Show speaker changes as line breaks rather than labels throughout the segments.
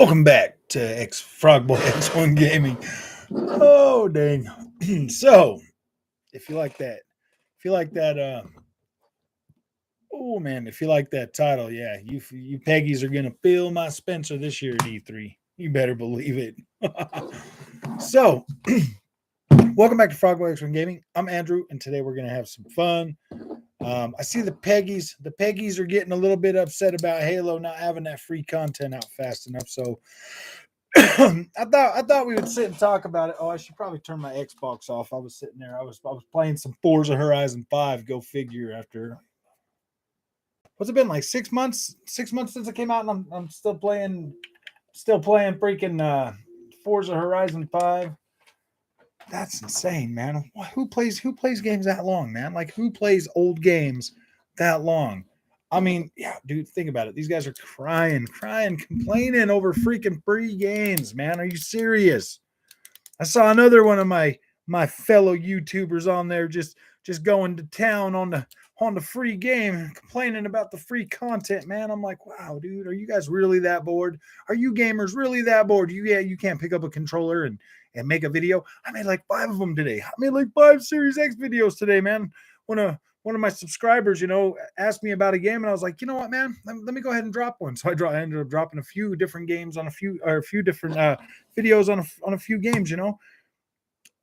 Welcome back to X Frogboy X1 Gaming. Oh dang! So, if you like that, oh man, if you like that title, yeah, you Peggies are gonna fill my Spencer this year at E3. You better believe it. So, welcome back to Frogboy X1 Gaming. I'm Andrew, and today we're gonna have some fun. I see the Peggies. The Peggies are getting a little bit upset about Halo not having that free content out fast enough. So I thought we would sit and talk about it. Oh, I should probably turn my Xbox off. I was sitting there. I was playing some Forza Horizon 5. Go figure. After what's it been like 6 months? 6 months since it came out, and I'm still playing freaking Forza Horizon 5. That's insane, man. Who plays games that long, man? Like who plays old games that long? I mean, yeah, dude, think about it. These guys are crying, complaining over freaking free games, man. Are you serious? I saw another one of my fellow YouTubers on there just going to town on the free game, complaining about the free content, man. I'm like, wow, dude, are you guys really that bored? Are you gamers really that bored? You can't pick up a controller and make a video. I made like 5 of them today. I made like 5 Series X videos today, man. One of my subscribers, asked me about a game, and I was like, you know what, man, let me go ahead and drop one. So I ended up dropping a few different games on a few different videos on a few games.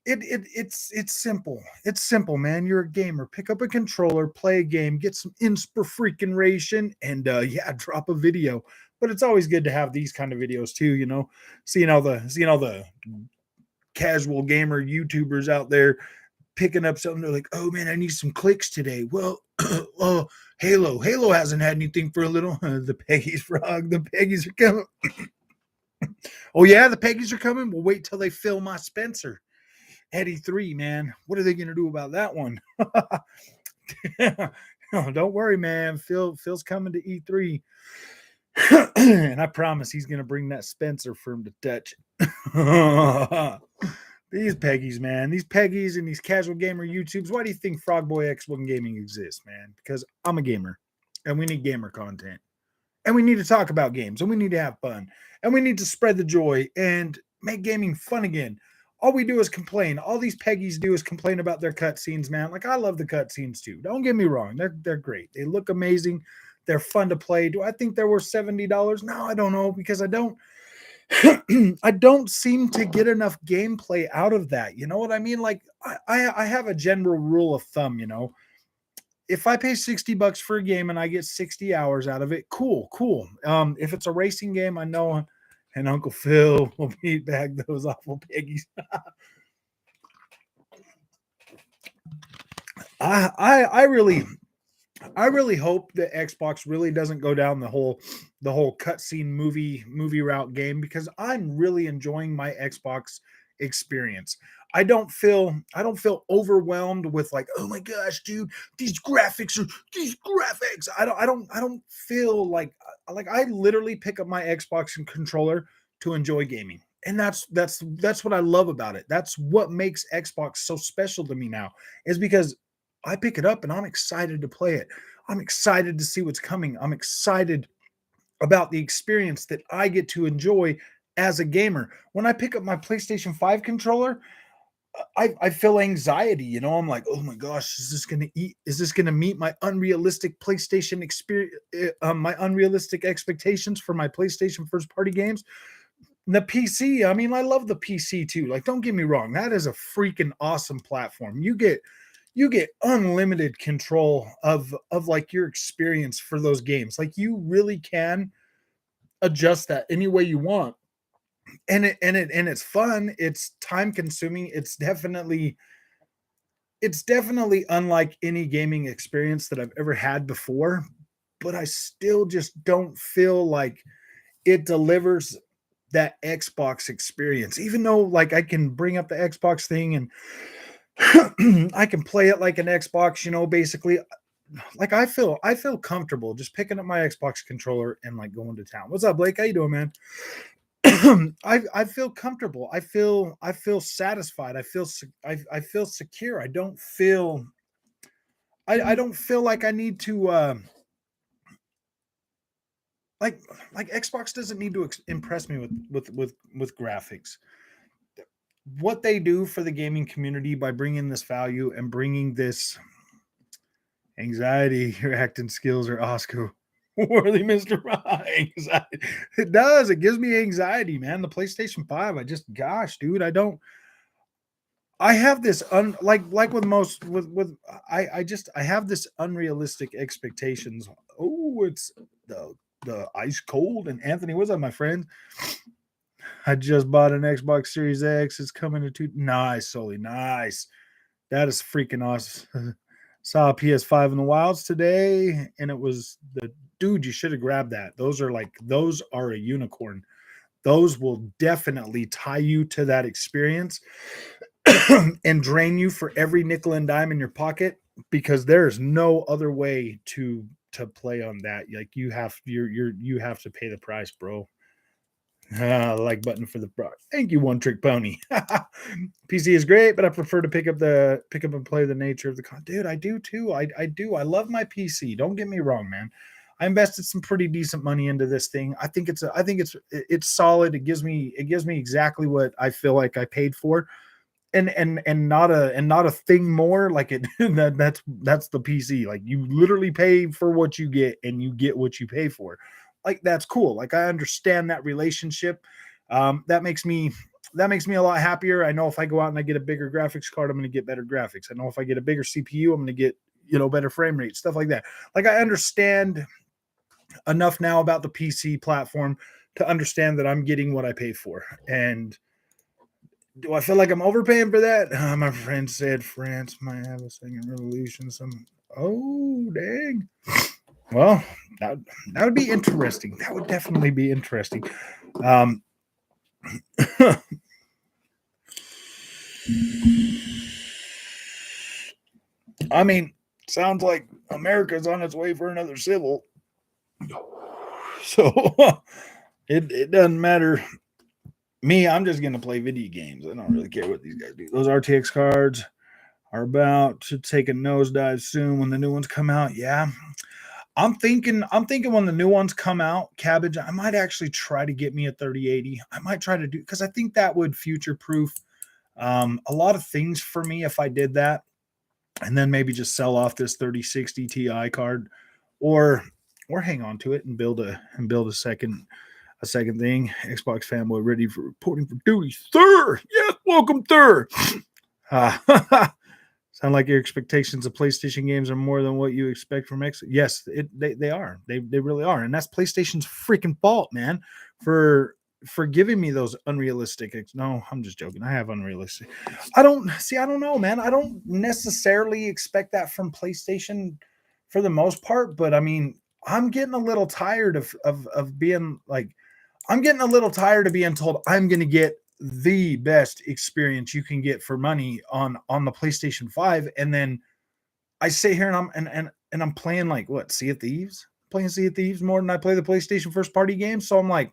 It's simple. It's simple, man. You're a gamer. Pick up a controller, play a game, get some inspiration, and yeah, drop a video. But it's always good to have these kind of videos too. Seeing all the casual gamer YouTubers out there picking up something. They're like, oh man, I need some clicks today. Well, oh, Halo hasn't had anything for a little. The Peggy's frog. The Peggies are coming. Oh yeah, the Peggies are coming. We'll wait till they fill my Spencer. Eddie 3, man. What are they going to do about that one? Oh, don't worry, man. Phil's coming to E3. And I promise he's going to bring that Spencer for him to touch. These Peggies, man. These Peggies and these casual gamer YouTubes. Why do you think Frogboy X1 Gaming exists, man? Because I'm a gamer. And we need gamer content. And we need to talk about games. And we need to have fun. And we need to spread the joy and make gaming fun again. All we do is complain. All these Peggies do is complain about their cutscenes, man. Like I love the cutscenes too. Don't get me wrong; they're great. They look amazing. They're fun to play. Do I think they're worth $70? No, I don't know because I don't. I don't seem to get enough gameplay out of that. You know what I mean? Like I have a general rule of thumb. If I pay $60 for a game and I get 60 hours out of it, cool. If it's a racing game, I know and Uncle Phil will beat back those awful Peggies. I really hope that Xbox really doesn't go down the whole cutscene movie route game because I'm really enjoying my Xbox experience. I don't feel overwhelmed with like, oh my gosh, dude, these graphics. I don't feel like I literally pick up my Xbox and controller to enjoy gaming. And that's what I love about it. That's what makes Xbox so special to me now, is because I pick it up and I'm excited to play it. I'm excited to see what's coming. I'm excited about the experience that I get to enjoy as a gamer. When I pick up my PlayStation 5 controller, I feel anxiety. I'm like, oh my gosh, is this gonna meet my unrealistic PlayStation experience, my unrealistic expectations for my PlayStation first party games? The PC, I mean, I love the PC too. Like, don't get me wrong, that is a freaking awesome platform. You get unlimited control of like your experience for those games. Like you really can adjust that any way you want. And it's fun, it's time consuming, it's definitely unlike any gaming experience that I've ever had before, but I still just don't feel like it delivers that Xbox experience. Even though like I can bring up the Xbox thing and I can play it like an Xbox, basically. Like I feel comfortable just picking up my Xbox controller and like going to town. What's up, Blake? How you doing, man? I feel comfortable. I feel satisfied. I feel secure. I don't feel like I need to like like Xbox doesn't need to impress me with graphics. What they do for the gaming community by bringing this value and bringing this anxiety, your acting skills are Oscar worthy, Mr. Anxiety. It does. It gives me anxiety, man. The PlayStation 5, I just, gosh, dude, I don't. I have this like with most with I just I have this unrealistic expectations. Oh, it's the ice cold and Anthony, what's up, my friend? I just bought an Xbox Series X. It's coming to two. Nice, Sully. Nice. That is freaking awesome. Saw a PS5 in the wilds today, and it was the dude. You should have grabbed that. Those are a unicorn. Those will definitely tie you to that experience and drain you for every nickel and dime in your pocket because there is no other way to play on that. Like you have to pay the price, bro. Like button for the bro. Thank you, One Trick Pony. PC is great, but I prefer to pick up and play the nature of the dude. I do too. I do. I love my PC. Don't get me wrong, man. I invested some pretty decent money into this thing. I think it's solid. It gives me exactly what I feel like I paid for, and not a thing more. Like it that's the PC. Like you literally pay for what you get, and you get what you pay for. Like that's cool. Like I understand that relationship. That makes me a lot happier. I know if I go out and I get a bigger graphics card, I'm going to get better graphics. I know if I get a bigger CPU, I'm going to get better frame rate, stuff like that. Like I understand enough now about the PC platform to understand that I'm getting what I pay for. And do I feel like I'm overpaying for that? My friend said France might have a second revolution. Oh dang. Well, that would be interesting. That would definitely be interesting. Um, I mean, sounds like America's on its way for another civil. So it doesn't matter. Me, I'm just gonna play video games. I don't really care what these guys do. Those RTX cards are about to take a nosedive soon when the new ones come out. Yeah. I'm thinking when the new ones come out, Cabbage, I might actually try to get me a 3080. I might try to do because I think that would future proof a lot of things for me if I did that, and then maybe just sell off this 3060 Ti card, or hang on to it and build a second thing. Xbox fanboy ready for reporting for duty, sir. Yes, welcome, sir. Sound like your expectations of PlayStation games are more than what you expect from X. Yes, they are. They really are, and that's PlayStation's freaking fault, man, for giving me those unrealistic. No, I'm just joking. I have unrealistic. I don't see. I don't know, man. I don't necessarily expect that from PlayStation for the most part, but I mean, I'm getting a little tired of being like, I'm getting a little tired of being told I'm going to get the best experience you can get for money on the PlayStation 5, and then I sit here and I'm playing like what, Sea of Thieves? Playing Sea of Thieves more than I play the PlayStation first party games. So I'm like,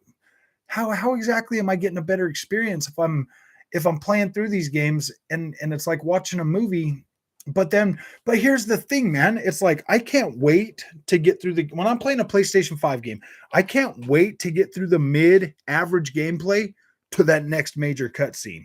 how exactly am I getting a better experience if I'm playing through these games and it's like watching a movie? But here's the thing, man. It's like I can't wait to get through when I'm playing a PlayStation 5 game, I can't wait to get through the mid-average gameplay to that next major cutscene.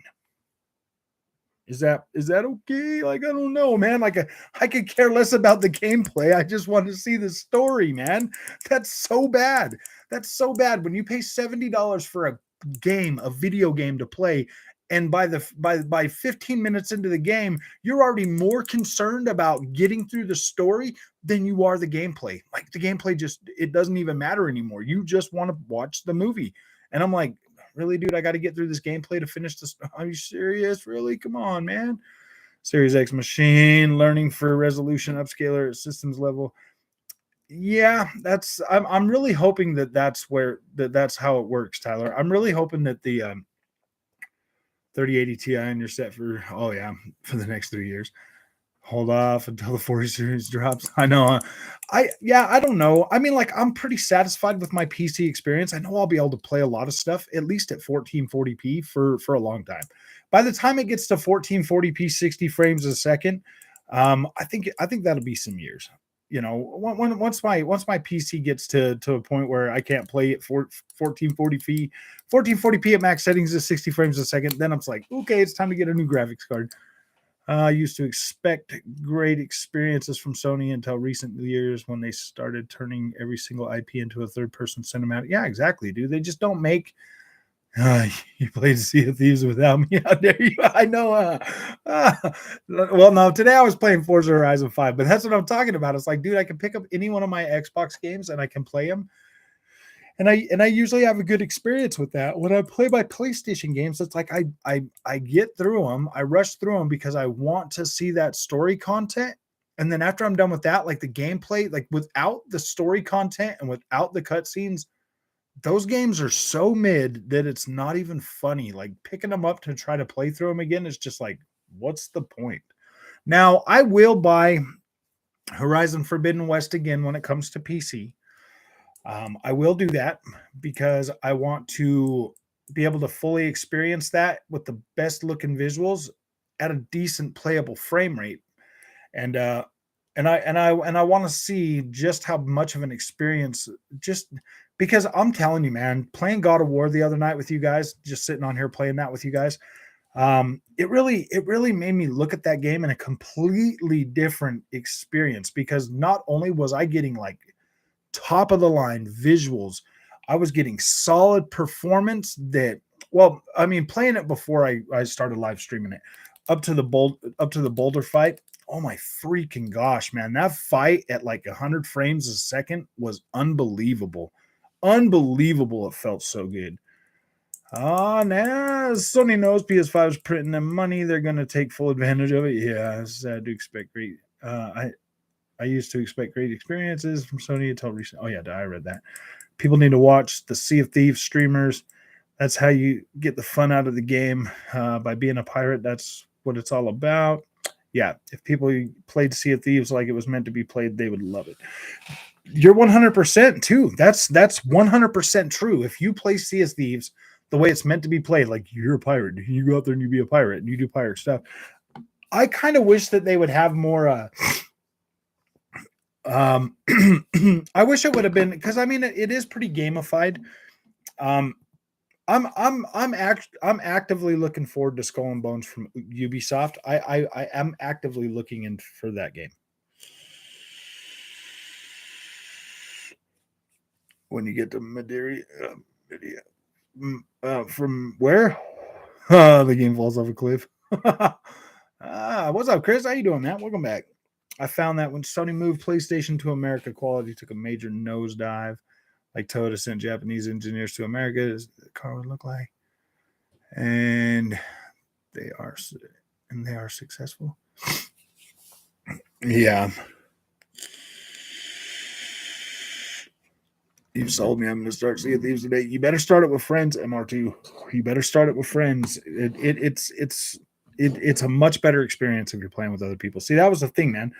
Is that okay? Like, I don't know, man. Like I could care less about the gameplay. I just want to see the story, man. That's so bad. That's so bad. When you pay $70 for a video game to play, and by 15 minutes into the game, you're already more concerned about getting through the story than you are the gameplay. Like the gameplay it doesn't even matter anymore. You just want to watch the movie. And I'm like, really, dude, I got to get through this gameplay to finish this. Are you serious? Really? Come on, man. Series X machine, learning for resolution upscaler at systems level. Yeah, I'm really hoping that's how it works, Tyler. I'm really hoping that the 3080 Ti and you're set for, oh yeah, for the next 3 years. Hold off until the 40 series drops. I know. I don't know. I mean, like, I'm pretty satisfied with my PC experience. I know I'll be able to play a lot of stuff, at least at 1440p for a long time. By the time it gets to 1440p, 60 frames a second, I think that'll be some years. once my PC gets to a point where I can't play at 1440p at max settings at 60 frames a second, then I'm like, okay, it's time to get a new graphics card. I used to expect great experiences from Sony until recent years when they started turning every single IP into a third-person cinematic. Yeah, exactly, dude. They just don't make. You played Sea of Thieves without me. How dare you? I know. Well, no, today I was playing Forza Horizon 5, but that's what I'm talking about. It's like, dude, I can pick up any one of my Xbox games and I can play them. And I usually have a good experience with that. When I play my PlayStation games, it's like I get through them, I rush through them because I want to see that story content. And then after I'm done with that, like the gameplay, like without the story content and without the cutscenes, those games are so mid that it's not even funny. Like picking them up to try to play through them again is just like, what's the point? Now, I will buy Horizon Forbidden West again when it comes to PC. I will do that because I want to be able to fully experience that with the best looking visuals at a decent playable frame rate. And I want to see just how much of an experience, just because I'm telling you, man, playing God of War the other night with you guys, just sitting on here playing that with you guys, it really made me look at that game in a completely different experience, because not only was I getting like top of the line visuals, I was getting solid performance that, well, I mean, playing it before I started live streaming it up to the Boulder fight. Oh my freaking gosh, man. That fight at like 100 frames a second was unbelievable. Unbelievable. It felt so good. Oh, now Sony knows PS5 is printing them money. They're going to take full advantage of it. Yeah, it's sad to expect great. I used to expect great experiences from Sony until recent. Oh yeah, I read that. People need to watch the Sea of Thieves streamers. That's how you get the fun out of the game, by being a pirate. That's what it's all about. Yeah, if people played Sea of Thieves like it was meant to be played, they would love it. You're 100% too. That's 100% true. If you play Sea of Thieves the way it's meant to be played, like you're a pirate, you go out there and you be a pirate and you do pirate stuff. I kind of wish that they would have more. I wish it would have been, because I mean it is pretty gamified. Um, I'm actively looking forward to Skull and Bones from Ubisoft. I am actively looking in for that game. When you get to Madeira, from where? The game falls off a cliff. What's up, Chris? How you doing, man? Welcome back. I found that when Sony moved PlayStation to America, quality took a major nosedive. Like Toyota sent Japanese engineers to America, as the car would look like, and they are successful. Yeah, you've sold me. I'm going to start Sea of Thieves today. You better start it with friends, MR2. You better start it with friends. It's a much better experience if you're playing with other people. See, that was the thing, man.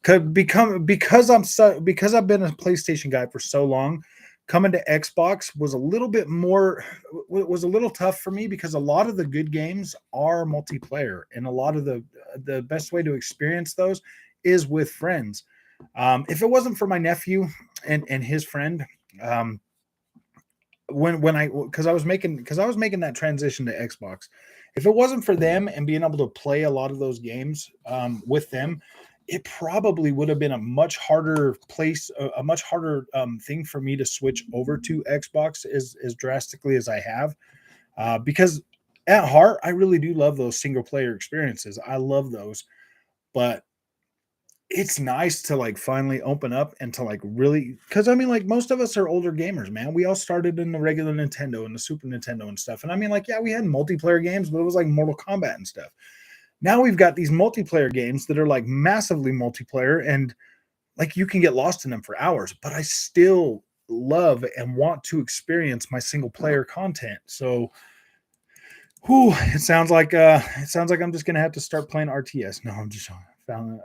Because I've been a PlayStation guy for so long, coming to Xbox was a little tough for me, because a lot of the good games are multiplayer, and a lot of the best way to experience those is with friends. If it wasn't for my nephew and his friend, because I was making that transition to Xbox, if it wasn't for them and being able to play a lot of those games with them, it probably would have been a much harder thing for me to switch over to Xbox as drastically as I have, because at heart, I really do love those single player experiences. I love those, but it's nice to like finally open up and to like really, because I mean, like most of us are older gamers, man. We all started in the regular Nintendo and the Super Nintendo and stuff. And I mean, like, yeah, we had multiplayer games, but it was like Mortal Kombat and stuff. Now we've got these multiplayer games that are like massively multiplayer, and like you can get lost in them for hours, but I still love and want to experience my single player content. So it sounds like I'm just gonna have to start playing RTS. No, I'm just found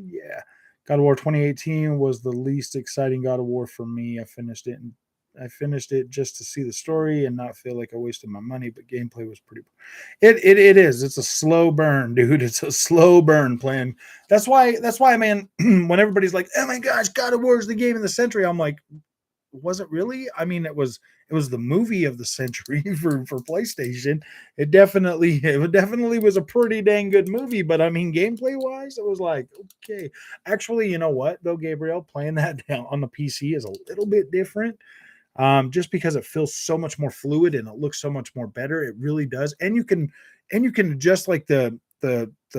yeah. God of War 2018 was the least exciting God of War for me. I finished it in I finished it just to see the story and not feel like I wasted my money, but gameplay was pretty. It is. It's a slow burn, dude. It's a slow burn playing. That's why, man. When everybody's like, "Oh my gosh, God of War is the game of the century," I'm like, was it really? I mean, it was the movie of the century for PlayStation. It definitely was a pretty dang good movie, but I mean, gameplay wise, it was like, okay. Actually, you know what though, Gabriel, playing that down on the PC is a little bit different. Just because it feels so much more fluid and it looks so much more better. It really does. And you can adjust like the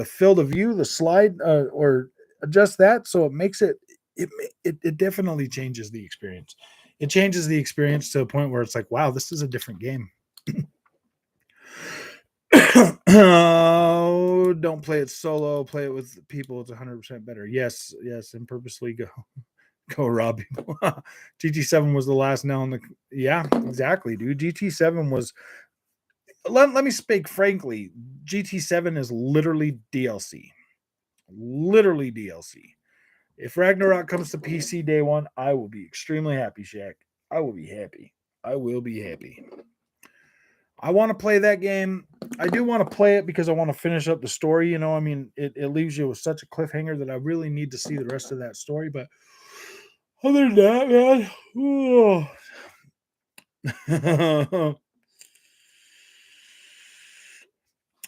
field of view, the slide, or adjust that so it makes it definitely changes the experience. It changes the experience to a point where it's like, wow, this is a different game. Oh, don't play it solo. Play it with people. It's 100% better. Yes, yes, and purposely go rob people. GT7 was the last nail in the. Yeah, exactly, dude. GT7 was. Let me speak frankly. GT7 is literally DLC. Literally DLC. If Ragnarok comes to PC day one, I will be extremely happy, Shaq. I will be happy. I will be happy. I want to play that game. I do want to play it because I want to finish up the story. You know, I mean, it leaves you with such a cliffhanger that I really need to see the rest of that story. But other than that, man,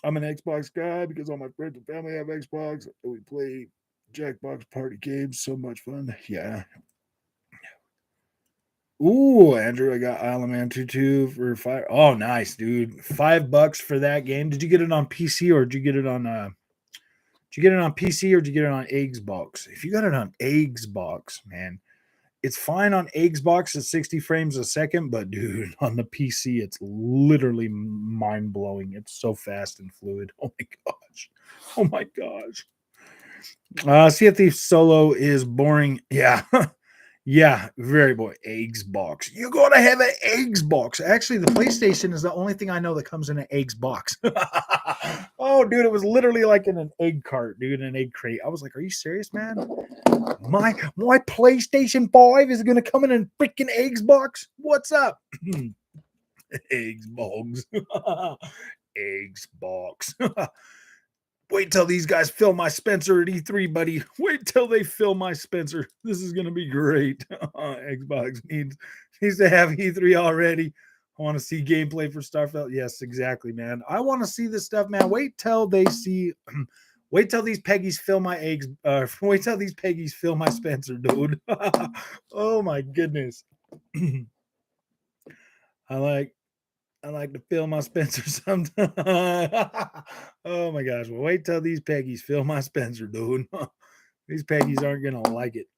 I'm an Xbox guy because all my friends and family have Xbox. We play Jackbox party games. So much fun. Yeah. Ooh, Andrew, I got Isle of Man 2 for five. Oh, nice, dude. $5 for that game. Did you get it on PC or did you get it on did you get it on PC or did you get it on Xbox? If you got it on Xbox, man, it's fine on Xbox at 60 frames a second, but dude, on the PC, it's literally mind blowing. It's so fast and fluid. Oh my gosh. Oh my gosh. Sea of Thieves Solo is boring. Yeah. Yeah, very boring. Xbox. You gotta have an Xbox. Actually, the PlayStation is the only thing I know that comes in an Xbox. Oh, dude, it was literally like in an egg cart, dude, an egg crate. I was like, "Are you serious, man? My PlayStation 5 is gonna come in a freaking Xbox? What's up?" Xbox. Xbox. Wait till these guys fill my Spencer at E3, buddy. Wait till they fill my Spencer. This is gonna be great. Xbox needs to have E3 already. I want to see gameplay for Starfield. Yes, exactly, man. I want to see this stuff, man. Wait till they see. Wait till these Peggies fill my eggs. Wait till these Peggies fill my Spencer, dude. Oh my goodness. I like I like to fill my Spencer sometimes. Oh my gosh. Well, wait till these Peggies fill my Spencer, dude. These Peggies aren't going to like it.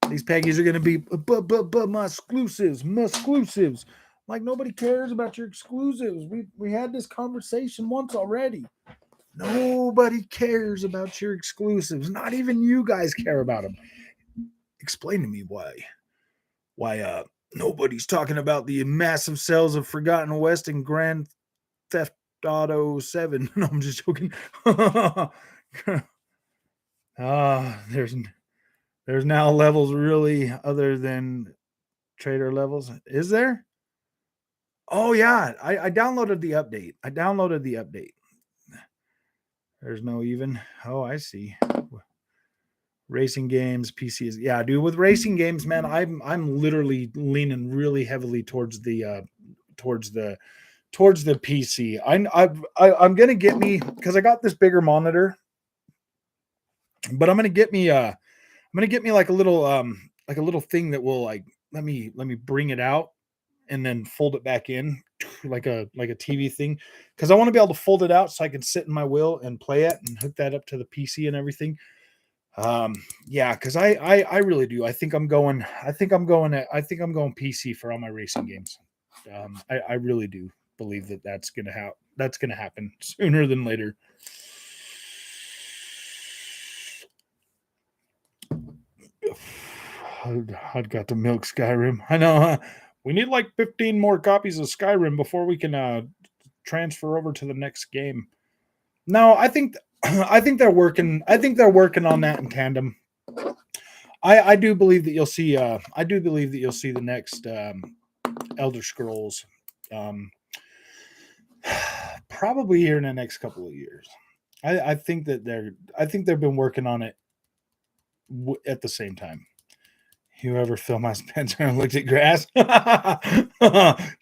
These Peggies are going to be, but my exclusives, my exclusives. Like nobody cares about your exclusives. We had this conversation once already. Nobody cares about your exclusives. Not even you guys care about them. Explain to me why nobody's talking about the massive sales of Forgotten West and Grand Theft Auto 7. No, I'm just joking. There's now levels really other than trader levels. Is there? Oh yeah, I downloaded the update. There's no even. Oh, I see. Racing games, PCs. Yeah, dude. With racing games, man, I'm literally leaning really heavily towards the PC. I'm gonna get me because I got this bigger monitor, but I'm gonna get me like a little thing that will like let me bring it out and then fold it back in like a TV thing because I want to be able to fold it out so I can sit in my wheel and play it and hook that up to the PC and everything. Yeah, because I really do. I think I'm going PC for all my racing games. I really do believe that that's gonna happen sooner than later. I'd got to milk Skyrim. I know. Huh? We need like 15 more copies of Skyrim before we can transfer over to the next game. No, I think I think they're working on that in tandem. I do believe that you'll see. I do believe that you'll see the next Elder Scrolls, um, probably here in the next couple of years. I think that I think they've been working on it at the same time. Whoever filled my Spencer and looked at grass, you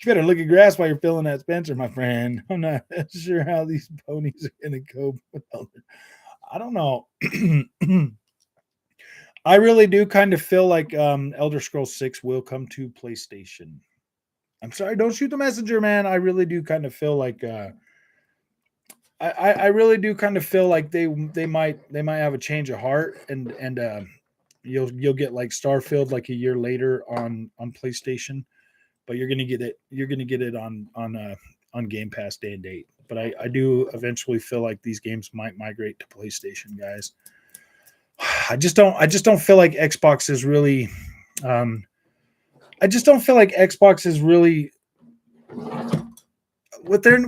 better look at grass while you're filling that Spencer, my friend. I'm not sure how these ponies are going to go. I don't know. I really do kind of feel like Elder Scrolls 6 will come to PlayStation. I'm sorry, don't shoot the messenger, man. I really do kind of feel like I really do kind of feel like they might have a change of heart, and you'll get like Starfield like a year later on PlayStation, but you're gonna get it on Game Pass day and date. But I do eventually feel like these games might migrate to PlayStation, guys. I just don't feel like Xbox is really I just don't feel like Xbox is really with their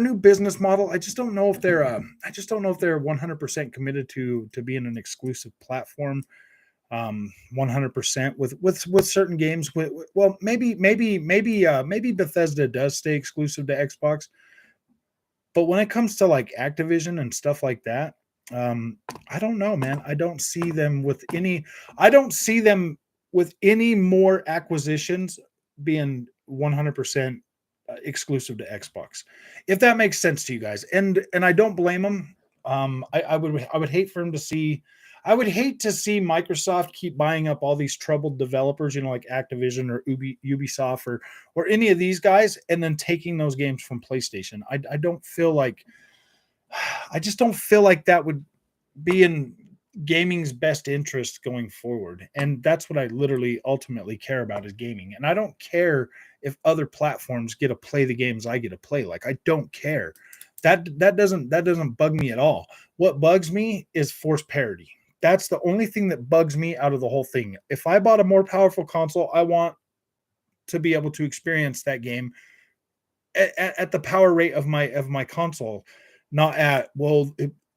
new business model. I just don't know if they're 100% committed to being an exclusive platform 100% with certain games. Well, maybe Bethesda does stay exclusive to Xbox, but when it comes to like Activision and stuff like that, I don't know, man. I don't see them with any. I don't see them with any more acquisitions being 100% exclusive to Xbox, if that makes sense to you guys. And I don't blame them. I would hate for them to see. I would hate to see Microsoft keep buying up all these troubled developers, like Activision or Ubisoft or any of these guys, and then taking those games from PlayStation. I don't feel like. I just don't feel like that would be in gaming's best interest going forward. And that's what I literally ultimately care about is gaming. And I don't care if other platforms get to play the games I get to play. Like, I don't care. That doesn't bug me at all. What bugs me is forced parity. That's the only thing that bugs me out of the whole thing. If I bought a more powerful console, I want to be able to experience that game at the power rate of my console, not at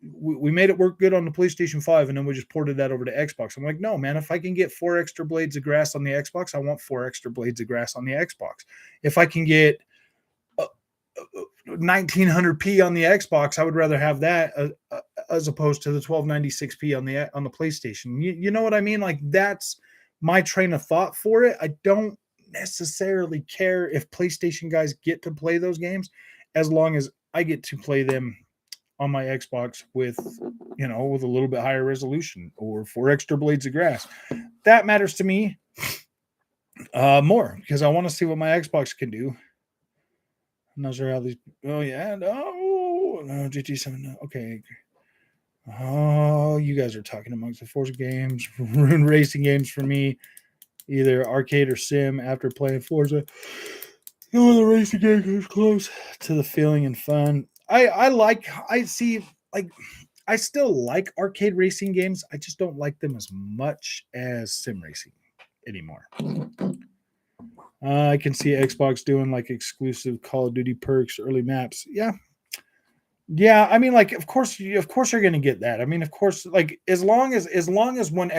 we made it work good on the PlayStation 5 and then we just ported that over to Xbox. I'm like, no, man, if I can get 4 extra blades of grass on the Xbox, I want 4 extra blades of grass on the Xbox. If I can get 1900p on the Xbox, I would rather have that as opposed to the 1296p on the PlayStation. You know what I mean? Like, that's my train of thought for it. I don't necessarily care if PlayStation guys get to play those games, as long as I get to play them on my Xbox with a little bit higher resolution or 4 extra blades of grass. That matters to me more, because I want to see what my Xbox can do. I'm not sure how these. Oh yeah, no, GT7. No. Okay. Oh, you guys are talking amongst the Forza games, ruin racing games for me, either arcade or sim. After playing Forza, the racing game is close to the feeling and fun. I still like arcade racing games. I just don't like them as much as sim racing anymore. I can see Xbox doing like exclusive Call of Duty perks, early maps. Yeah. I mean, like, of course you're going to get that. I mean, of course, like, as long as when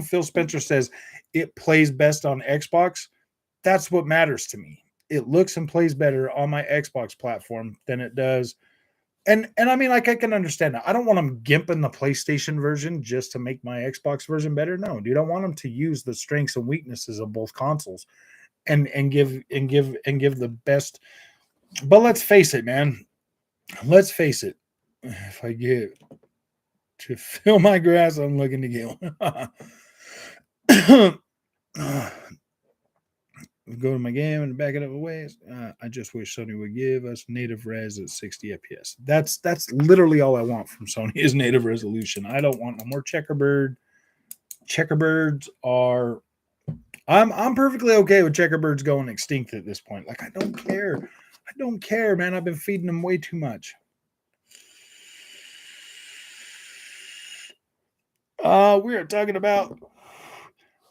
Phil Spencer says it plays best on Xbox, that's what matters to me. It looks and plays better on my Xbox platform than it does. And I mean, like, I can understand that. I don't want them gimping the PlayStation version just to make my Xbox version better. No, dude, I want them to use the strengths and weaknesses of both consoles and give the best. But let's face it, man. Let's face it. If I get to fill my grass, I'm looking to get one. Go to my game and back it up away. I just wish Sony would give us native res at 60 FPS. That's literally all I want from Sony is native resolution. I don't want no more checkerbird. Checkerbirds are. I'm perfectly okay with checkerbirds going extinct at this point. Like, I don't care. I don't care, man. I've been feeding them way too much. We're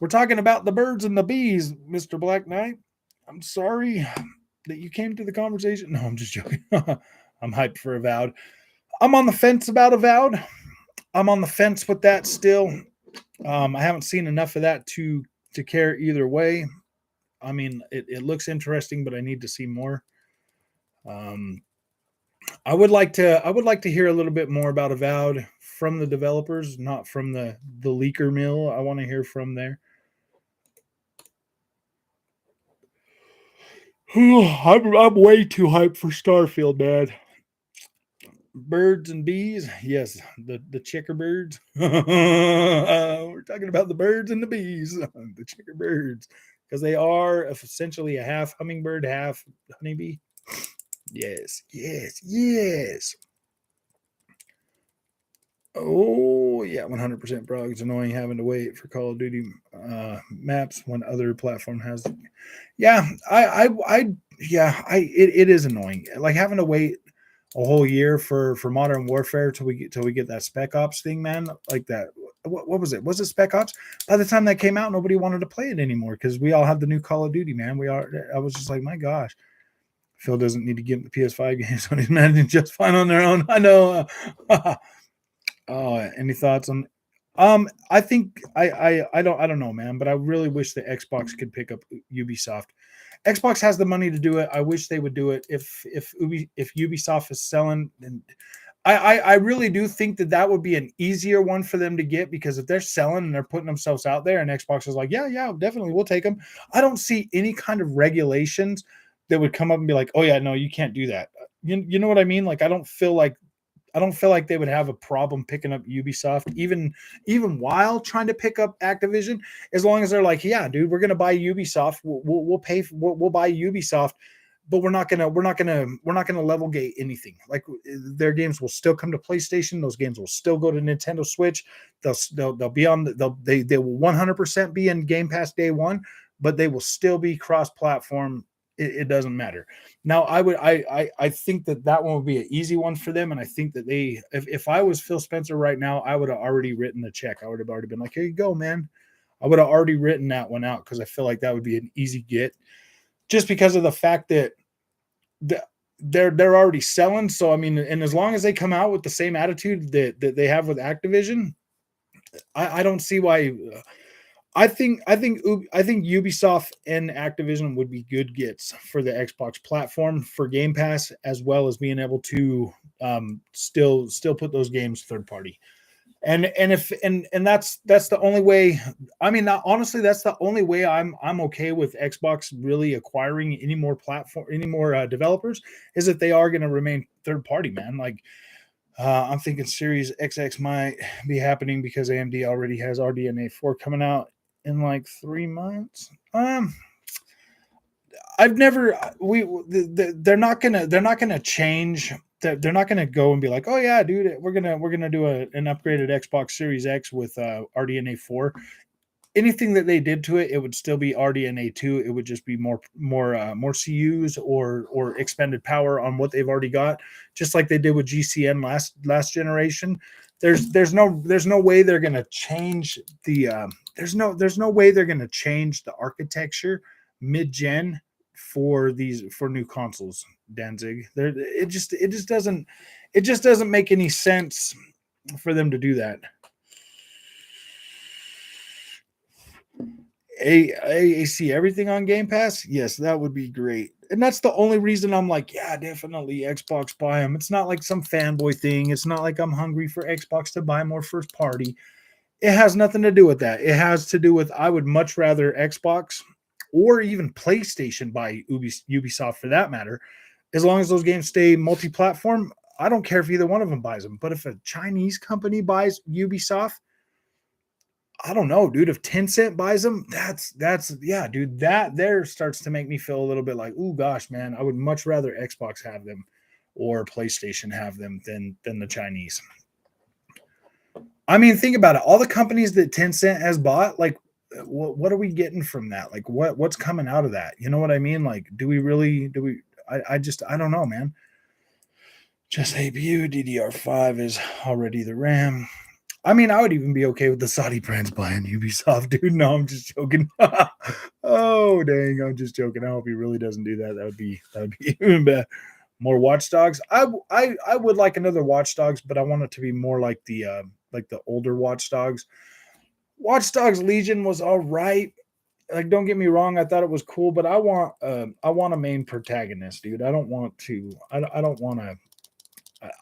talking about the birds and the bees, Mr. Black Knight. I'm sorry that you came to the conversation. No, I'm just joking. I'm hyped for Avowed. I'm on the fence about Avowed. I'm on the fence with that still. I haven't seen enough of that to care either way. I mean, it looks interesting, but I need to see more. Um, I would like to hear a little bit more about Avowed from the developers, not from the leaker mill. I want to hear from there. I'm way too hyped for Starfield, man. Birds and bees, yes, the chickerbirds. We're talking about the birds and the bees, the chickerbirds, because they are essentially a half hummingbird, half honeybee. Yes, yes, yes. Oh yeah, 100%, bro. It's annoying having to wait for Call of Duty maps when other platform has. Yeah, it is annoying. Like having to wait a whole year for Modern Warfare till we get that Spec Ops thing, man. Like that. What was it? Was it Spec Ops? By the time that came out, nobody wanted to play it anymore because we all had the new Call of Duty, man. I was just like, my gosh. Phil doesn't need to get the PS5 games on. He's managing just fine on their own. I know. Oh, any thoughts on? I think I don't know, man. But I really wish the Xbox could pick up Ubisoft. Xbox has the money to do it. I wish they would do it. If Ubisoft is selling, and I really do think that would be an easier one for them to get because if they're selling and they're putting themselves out there, and Xbox is like, yeah, definitely, we'll take them. I don't see any kind of regulations that would come up and be like, oh yeah, no, you can't do that. You know what I mean? Like I don't feel like they would have a problem picking up Ubisoft, even while trying to pick up Activision, as long as they're like, yeah, dude, we're gonna buy Ubisoft, we'll pay, we'll buy Ubisoft, but we're not gonna level gate anything. Like their games will still come to PlayStation, those games will still go to Nintendo Switch, they'll be on they will 100% be in Game Pass day one, but they will still be cross platform. It doesn't matter. Now, I think that one would be an easy one for them, and I think that if I was Phil Spencer right now, I would have already written the check. I would have already been like, here you go, man. I would have already written that one out because I feel like that would be an easy get, just because of the fact that they're already selling. So I mean, and as long as they come out with the same attitude that they have with Activision, I don't see why. I think Ubisoft and Activision would be good gets for the Xbox platform for Game Pass, as well as being able to still put those games third party. And that's the only way. I mean, honestly, that's the only way I'm okay with Xbox really acquiring any more developers is that they are going to remain third party, man. Like I'm thinking Series XX might be happening because AMD already has RDNA 4 coming out in like 3 months. I've never they're not gonna change. They're not gonna go and be like, oh yeah, dude, we're gonna do an upgraded Xbox Series X with RDNA 4. Anything that they did to it, it would still be RDNA 2. It would just be more CUs or expended power on what they've already got, just like they did with GCN last generation. There's no way they're gonna change there's no way they're gonna change the architecture mid-gen for new consoles. Danzig, it just doesn't make any sense for them to do that. AAC everything on Game Pass? Yes, that would be great. And that's the only reason I'm like, yeah, definitely Xbox buy them. It's not like some fanboy thing. It's not like I'm hungry for Xbox to buy more first party. It has nothing to do with that. It has to do with I would much rather Xbox or even PlayStation buy Ubisoft for that matter. As long as those games stay multi-platform, I don't care if either one of them buys them. But if a Chinese company buys Ubisoft, I don't know, dude. If Tencent buys them, that's yeah, dude. That there starts to make me feel a little bit like, oh gosh, man, I would much rather Xbox have them or PlayStation have them than the Chinese. I mean, think about it. All the companies that Tencent has bought, like, what are we getting from that? Like, what's coming out of that? You know what I mean? Like, do we really? Do we? I don't know, man. Just APU DDR5 is already the RAM. I mean, I would even be okay with the Saudi brands buying Ubisoft, dude. No, I'm just joking. Oh, dang, I'm just joking. I hope he really doesn't do that. That would be even bad. More Watch Dogs. I would like another Watch Dogs, but I want it to be more like the older Watch Dogs. Watch Dogs Legion was all right. Like, don't get me wrong, I thought it was cool, but I want a main protagonist, dude. I don't want to. I don't want to.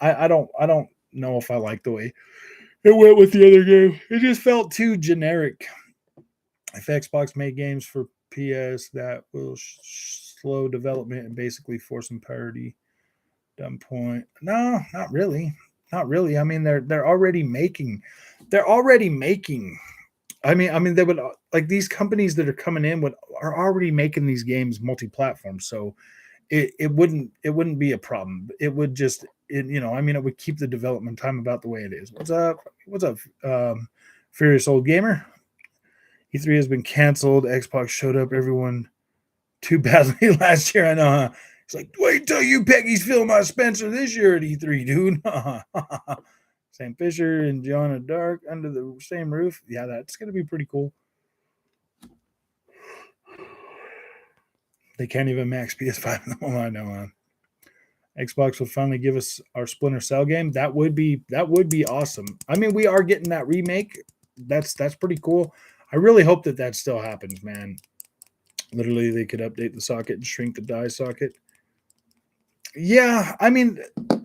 I don't know if I like the way it went with the other game. It just felt too generic. If Xbox made games for PS, that will slow development and basically force some parity. Dumb point. No, not really. Not really. I mean, they're already making. They're already making. I mean, they would like these companies that are coming in would are already making these games multi-platform. So it wouldn't be a problem. It would just I mean, it would keep the development time about the way it is. What's up? What's up? Furious old gamer. E3 has been canceled. Xbox showed up. Everyone too badly last year. I know. Huh? It's like, wait till you Peggy's Phil my Spencer this year at E3, dude. Sam Fisher and John of Dark under the same roof. Yeah, that's gonna be pretty cool. They can't even max PS5. Oh, I know. Xbox will finally give us our Splinter Cell game. That would be awesome. I mean, we are getting that remake. That's pretty cool. I really hope that still happens, man. Literally, they could update the socket and shrink the die socket. Yeah, I mean,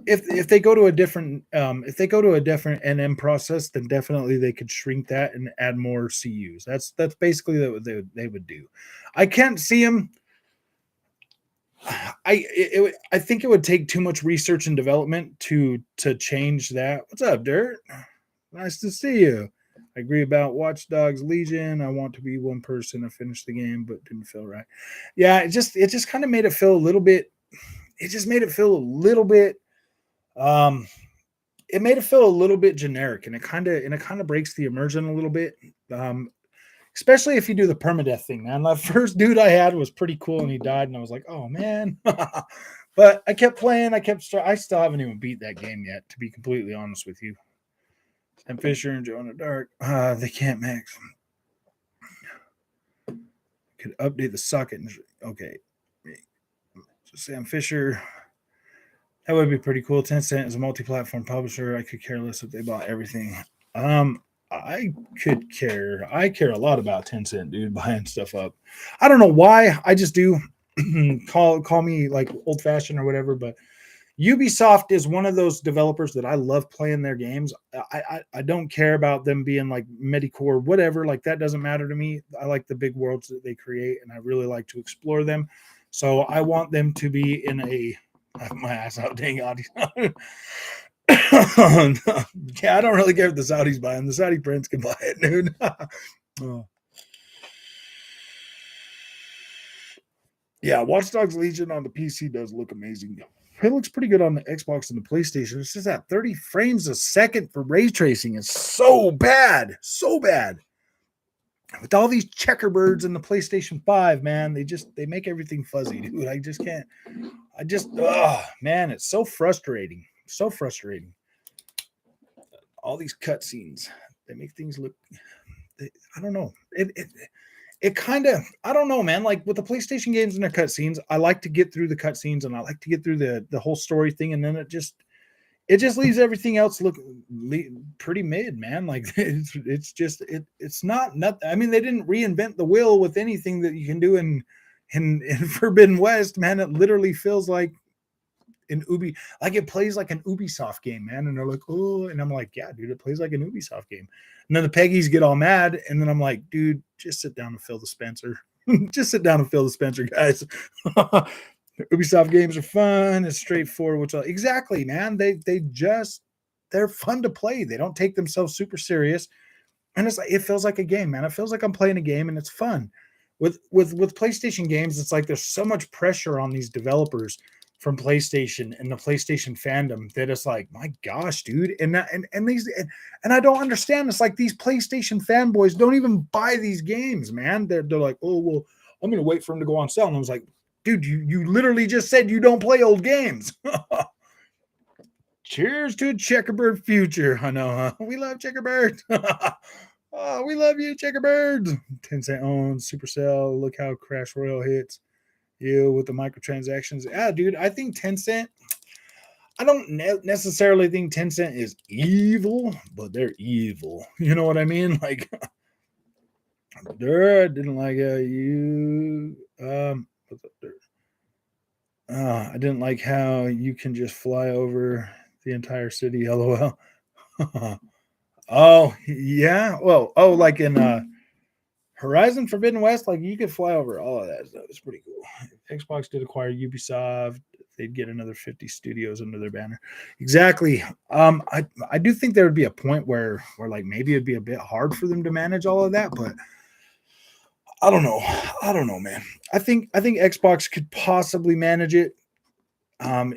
if they go to a different NM process, then definitely they could shrink that and add more CUs. That's basically what they would do. I can't see them. I think it would take too much research and development to change that. What's up, Dirt? Nice to see you. I agree about Watch Dogs Legion. I want to be one person to finish the game, but didn't feel right. Yeah, it just kind of made it feel a little bit. It just made it feel a little bit. Um, it made it feel a little bit generic, and it kind of breaks the immersion a little bit. Um, Especially if you do the permadeath thing, man. The first dude I had was pretty cool, and he died, and I was like, oh man. But I kept playing. I still haven't even beat that game yet, to be completely honest with you. Sam Fisher and Joanna Dark, they can't max. Could update the socket. Okay. So Sam Fisher, that would be pretty cool. Tencent is a multi-platform publisher. I could care less if they bought everything. Um, I could care. I care a lot about Tencent, dude, buying stuff up. I don't know why. I just do. Call me like old fashioned or whatever, but Ubisoft is one of those developers that I love playing their games. I don't care about them being like Medicore, whatever. Like that doesn't matter to me. I like the big worlds that they create, and I really like to explore them. So I want them to be in a. I have my ass out, dang audio. Yeah, I don't really care if the Saudis buy them. The Saudi prince can buy it, dude. Oh. Yeah, Watch Dogs Legion on the PC does look amazing. It looks pretty good on the Xbox and the PlayStation. It's just at 30 frames a second for ray tracing. It's so bad. So bad. With all these checkerbirds in the PlayStation 5, man, they make everything fuzzy, dude. I just can't. Oh man, it's so frustrating. So frustrating. All these cutscenes, they make things look. I don't know. It kind of, I don't know, man. Like with the PlayStation games and their cutscenes, I like to get through the cutscenes and I like to get through the whole story thing, and then it just leaves everything else look pretty mid, man. Like it's not nothing. I mean, they didn't reinvent the wheel with anything that you can do in Forbidden West, man. It literally feels like an like it plays like an Ubisoft game, man. And they're like, oh, and I'm like, yeah, dude, it plays like an Ubisoft game. And then the Peggies get all mad, and then I'm like, dude, just sit down and fill the Spencer. Just sit down and fill the Spencer, guys. Ubisoft games are fun. It's straightforward. Exactly, man. They're fun to play. They don't take themselves super serious, and it's like it feels like a game, man. It feels like I'm playing a game, and it's fun. With PlayStation games, it's like there's so much pressure on these developers from PlayStation and the PlayStation fandom that it's like, my gosh, dude. And I don't understand. It's like these PlayStation fanboys don't even buy these games, man. They're like, oh well, I'm gonna wait for them to go on sale. And I was like, dude, you literally just said you don't play old games. Cheers to a checkerbird future. I know, huh? We love checkerbird. Oh, we love you, checkerbird. Tencent owns Supercell. Look how Crash Royale hits. You with the microtransactions. Yeah, dude, I think Tencent. I don't necessarily think Tencent is evil, but they're evil. You know what I mean? Like Dirt, didn't like how you what's up, Dirt? I didn't like how you can just fly over the entire city. LOL. Oh yeah. Well, oh, like in Horizon Forbidden West, like you could fly over all of that stuff. It's pretty cool. If Xbox did acquire Ubisoft, they'd get another 50 studios under their banner. Exactly. I do think there would be a point where like maybe it'd be a bit hard for them to manage all of that, but I don't know. I don't know, man. I think Xbox could possibly manage it. Um,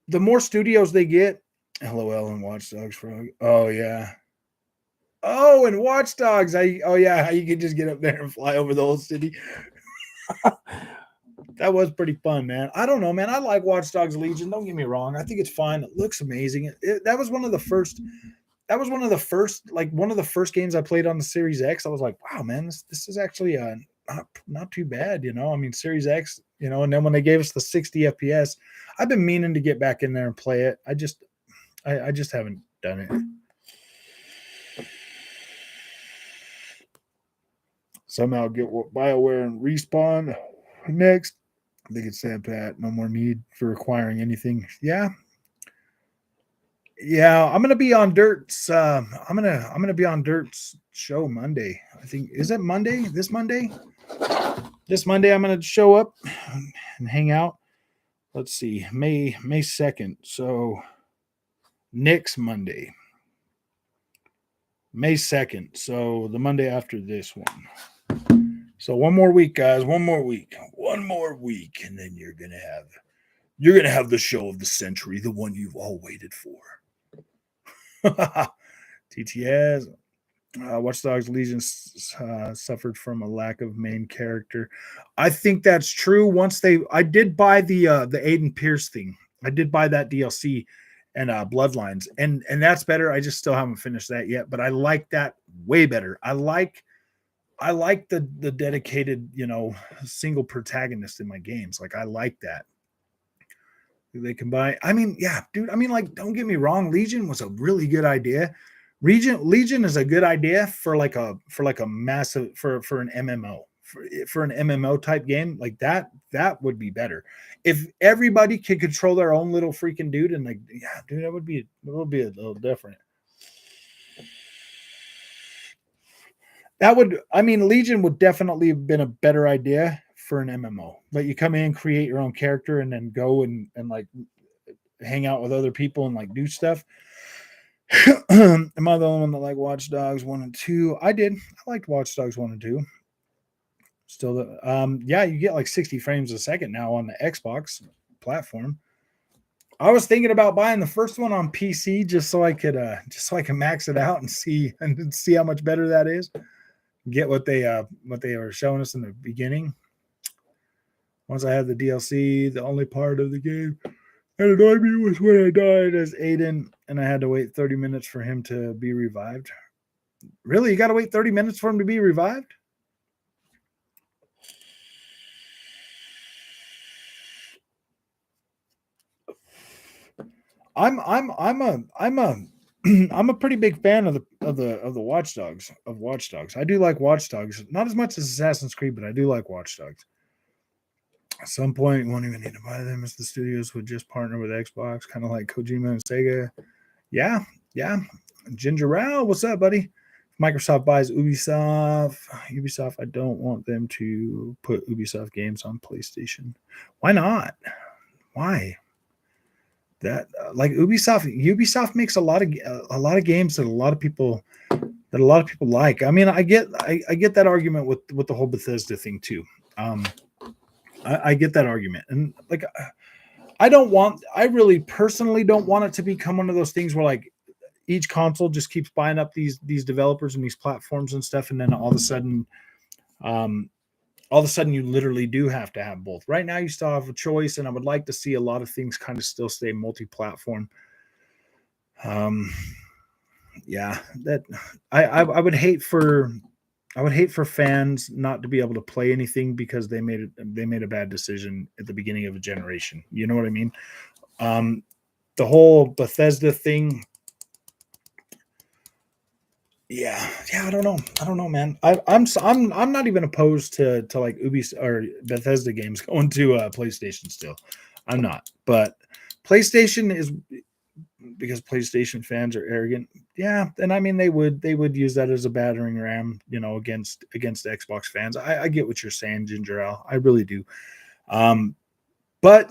the more studios they get, LOL and Watch Dogs Frog. Oh yeah. Oh, and Watch Dogs. Oh yeah, how you can just get up there and fly over the whole city. That was pretty fun, man. I don't know, man. I like Watch Dogs Legion. Don't get me wrong. I think it's fine. It looks amazing. That was one of the first. That was one of the first, like one of the first games I played on the Series X. I was like, wow, man, this is actually not too bad, you know. I mean, Series X, you know. And then when they gave us the 60 FPS, I've been meaning to get back in there and play it. I just haven't done it. Somehow get BioWare and Respawn next. I think it's sad, Pat. No more need for acquiring anything. Yeah, yeah. I'm gonna be on Dirt's. I'm gonna be on Dirt's show Monday. I think is it Monday? This Monday? This Monday I'm gonna show up and hang out. Let's see, May 2nd. So next Monday, May 2nd. So the Monday after this one. So one more week, guys. One more week, and then you're gonna have the show of the century, the one you've all waited for. TTS. Watch Dogs Legion suffered from a lack of main character. I think that's true. I did buy the Aiden Pierce thing. I did buy that DLC and Bloodlines, and that's better. I just still haven't finished that yet, but I like that way better. I like the dedicated, you know, single protagonist in my games. Like I like that. They combine. I mean, yeah, dude. I mean, like, don't get me wrong. Legion was a really good idea. Legion is a good idea for a massive for an MMO for an MMO type game like that. That would be better if everybody could control their own little freaking dude and like, yeah, dude, that would be a little different. That would, I mean, Legion would definitely have been a better idea for an MMO. Like you come in, create your own character, and then go and like hang out with other people and like do stuff. Am I the only one that like Watch Dogs 1 and 2? I did. I liked Watch Dogs 1 and 2. Still, yeah, you get like 60 frames a second now on the Xbox platform. I was thinking about buying the first one on PC just so I could max it out and see how much better that is. Get what they were showing us in the beginning. Once I had the DLC, the only part of the game that annoyed me was when I died as Aiden and I had to wait 30 minutes for him to be revived. Really? You got to wait 30 minutes for him to be revived? I'm I'm a pretty big fan of the Watch Dogs of Watch Dogs. I do like Watch Dogs, not as much as Assassin's Creed, but I do like Watch Dogs. At some point, you won't even need to buy them as the studios would just partner with Xbox, kind of like Kojima and Sega. Yeah, yeah. Ginger Rao, what's up, buddy? Microsoft buys Ubisoft, I don't want them to put Ubisoft games on PlayStation. Why not? Why? That like Ubisoft makes a lot of games that a lot of people like. I mean, I get that argument with the whole Bethesda thing too. I get that argument, and like I really personally don't want it to become one of those things where like each console just keeps buying up these developers and these platforms and stuff, and then um, all of a sudden you literally do have to have both. Right now you still have a choice, and I would like to see a lot of things kind of still stay multi-platform. Yeah, that I would hate for fans not to be able to play anything because they made a bad decision at the beginning of a generation. You know what I mean? The whole Bethesda thing. Yeah, I don't know, man. I'm not even opposed to like Ubi or Bethesda games going to PlayStation still. I'm not, but PlayStation is because PlayStation fans are arrogant. Yeah, and I mean they would use that as a battering ram, against Xbox fans. I get what you're saying, Ginger Ale. I really do. Um, but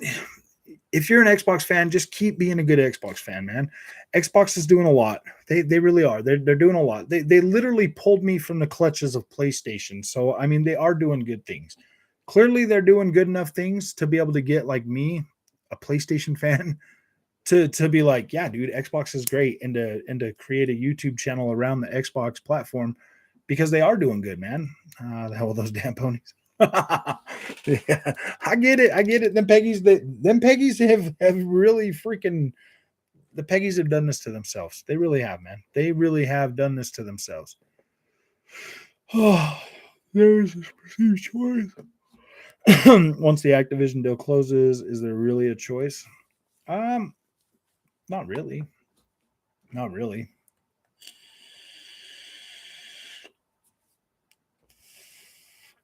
if you're an Xbox fan, just keep being a good Xbox fan, man. Xbox is doing a lot. They really are. They're doing a lot. They literally pulled me from the clutches of PlayStation. So I mean, they are doing good things. Clearly, they're doing good enough things to be able to get like me, a PlayStation fan, to be like, yeah, dude, Xbox is great, and to create a YouTube channel around the Xbox platform because they are doing good, man. The hell with those damn ponies. Yeah, I get it. I get it. Them Peggies have really freaking the Peggies have done this to themselves. They really have, man. They really have done this to themselves. Oh, there's a perceived choice. Once the Activision deal closes, is there really a choice? Um, not really. Not really.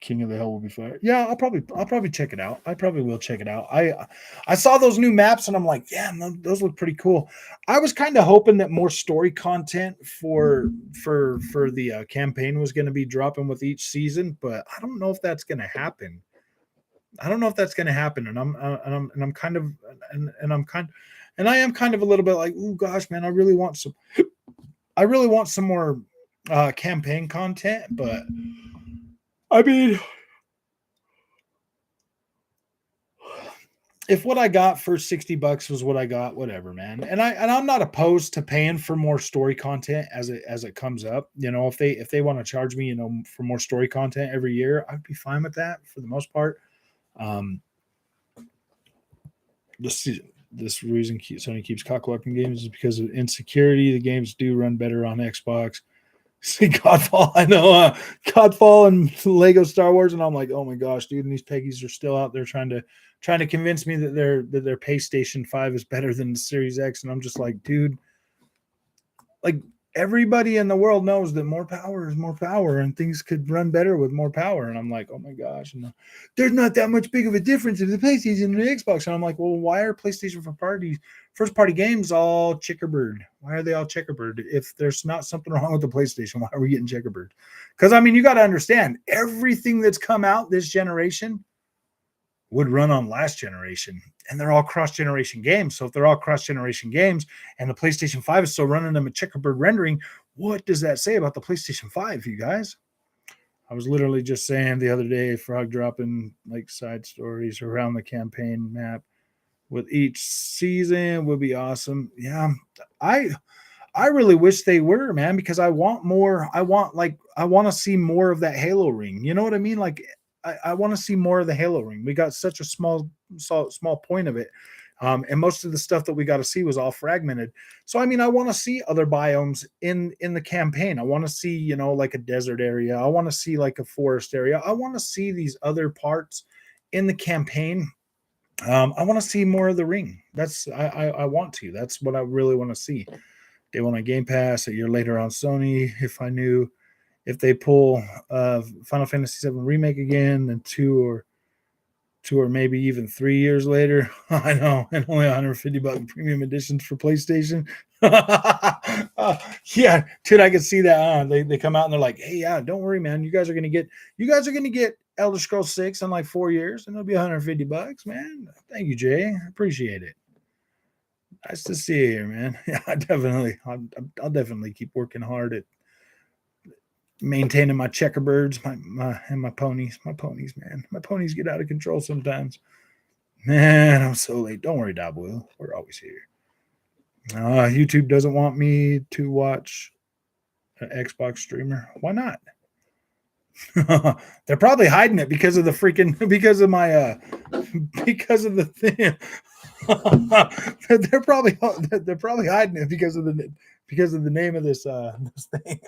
King of the Hill will be fire. Yeah, I'll probably check it out. I probably will check it out. I saw those new maps and I'm like, yeah, those look pretty cool. I was kind of hoping that more story content for the campaign was going to be dropping with each season, but I don't know if that's going to happen. I don't know if that's going to happen, and I'm kind of and I'm kind and I am kind of a little bit like, oh gosh, man, I really want some more campaign content, but I mean, if what I got for $60 was what I got, whatever, man. And I'm not opposed to paying for more story content as it comes up. If they want to charge me, for more story content every year, I'd be fine with that for the most part. Um, this this reason Sony keeps cocklocking games is because of insecurity. The games do run better on Xbox. See Godfall, I know Godfall and Lego Star Wars, and I'm like, oh my gosh, dude, and these Peggies are still out there trying to convince me that their PlayStation 5 is better than the Series X, and I'm just like, dude, like everybody in the world knows that more power is more power, and things could run better with more power, and I'm like, oh my gosh, and there's not that much big of a difference in the PlayStation and the Xbox, and I'm like, well, why are PlayStation for parties? First party games all checkerbird. Why are they all checkerbird? If there's not something wrong with the PlayStation, why are we getting checkerbird? Because I mean, you got to understand everything that's come out this generation would run on last generation, and they're all cross generation games. So if they're all cross generation games, and the PlayStation 5 is still running them at checkerbird rendering, what does that say about the PlayStation 5, you guys? I was literally just saying the other day, frog dropping like side stories around the campaign map with each season would be awesome. Yeah, I I really wish they were, man, because I want more. I want to see more of that Halo ring. You know what I mean? Like I want to see more of the Halo ring. We got such a small point of it. And most of the stuff that we got to see was all fragmented. So I mean, I want to see other biomes in the campaign. I want to see, like a desert area. I want to see like a forest area. I want to see these other parts in the campaign. I want to see more of the ring. I want to. That's what I really want to see. Day one on Game Pass, a year later on Sony. If they pull Final Fantasy VII remake again, then two or maybe even 3 years later, I know, and only $150 premium editions for PlayStation. Yeah, dude, I can see that. They come out and they're like, hey, yeah, don't worry, man. You guys are gonna get Elder Scrolls 6 in like 4 years, and it'll be $150, man. Thank you, Jay. I appreciate it. Nice to see you here, man. Yeah, I'll definitely keep working hard at maintaining my checkerbirds, my ponies, man. My ponies get out of control sometimes. Man, I'm so late. Don't worry, Dobwell. We're always here. YouTube doesn't want me to watch an Xbox streamer. Why not? They're probably hiding it because of the freaking because of my because of the thing. they're probably hiding it because of the name of this thing.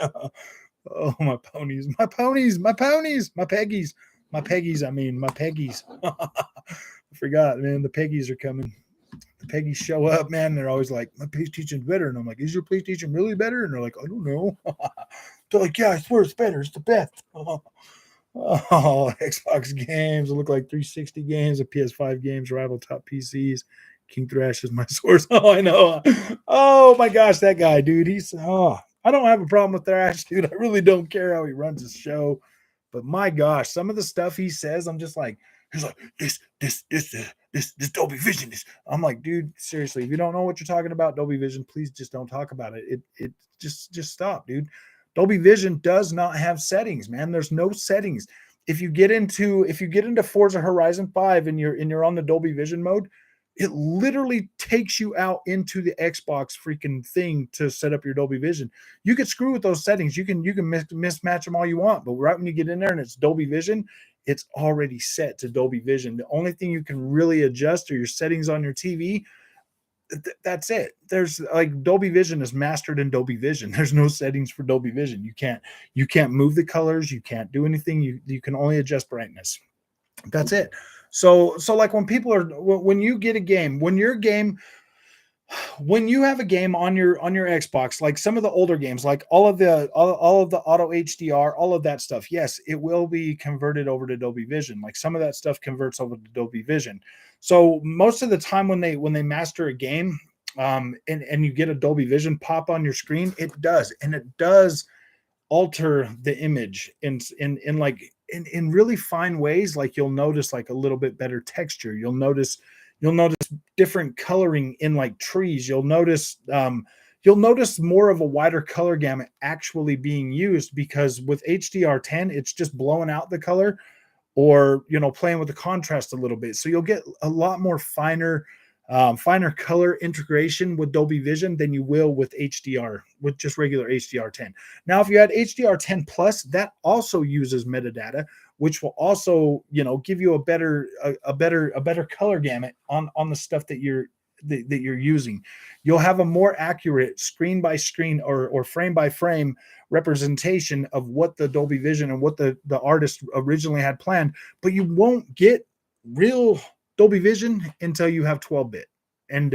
Oh, my ponies, my ponies, my ponies, my Peggies, my Peggies. I mean, my Peggies. I forgot, man. The Peggies are coming. The Peggies show up, man. They're always like, my PlayStation's better. And I'm like, is your PlayStation really better? And they're like, I don't know. They're like, yeah, I swear it's better. It's the best. Oh, Xbox games look like 360 games, the PS5 games rival top PCs. King Thrash is my source. Oh, I know. Oh my gosh, that guy, dude. I don't have a problem with Thrash, dude. I really don't care how he runs his show. But my gosh, some of the stuff he says, I'm just like, he's like, this Dolby Vision is. I'm like, dude, seriously, if you don't know what you're talking about, Dolby Vision, please just don't talk about it. It just stop, dude. Dolby Vision does not have settings, man. There's no settings. If you get into Forza Horizon 5 and you're on the Dolby Vision mode, it literally takes you out into the Xbox freaking thing to set up your Dolby Vision. You could screw with those settings. You can mismatch them all you want, but right when you get in there and it's Dolby Vision, it's already set to Dolby Vision. The only thing you can really adjust are your settings on your TV. That's it. There's like Dolby Vision is mastered in Dolby Vision. There's no settings for Dolby Vision. You can't move the colors. You can't do anything. You can only adjust brightness. That's it. So like when you get a game, when you have a game on your Xbox, like some of the older games, like all of the auto HDR, all of that stuff, yes, it will be converted over to Dolby Vision. Like some of that stuff converts over to Dolby Vision. So most of the time when they master a game, and you get a Dolby Vision pop on your screen, it does alter the image in like in really fine ways. Like you'll notice like a little bit better texture. You'll notice different coloring in like trees. You'll notice more of a wider color gamut actually being used, because with HDR10 it's just blowing out the color, or playing with the contrast a little bit. So you'll get a lot more finer color integration with Dolby Vision than you will with just regular HDR10. Now, if you had HDR10 plus, that also uses metadata, which will also give you a better color gamut on the stuff that you're using. You'll have a more accurate screen by screen or frame by frame representation of what the Dolby Vision and what the artist originally had planned, but you won't get real Dolby Vision until you have 12-bit. And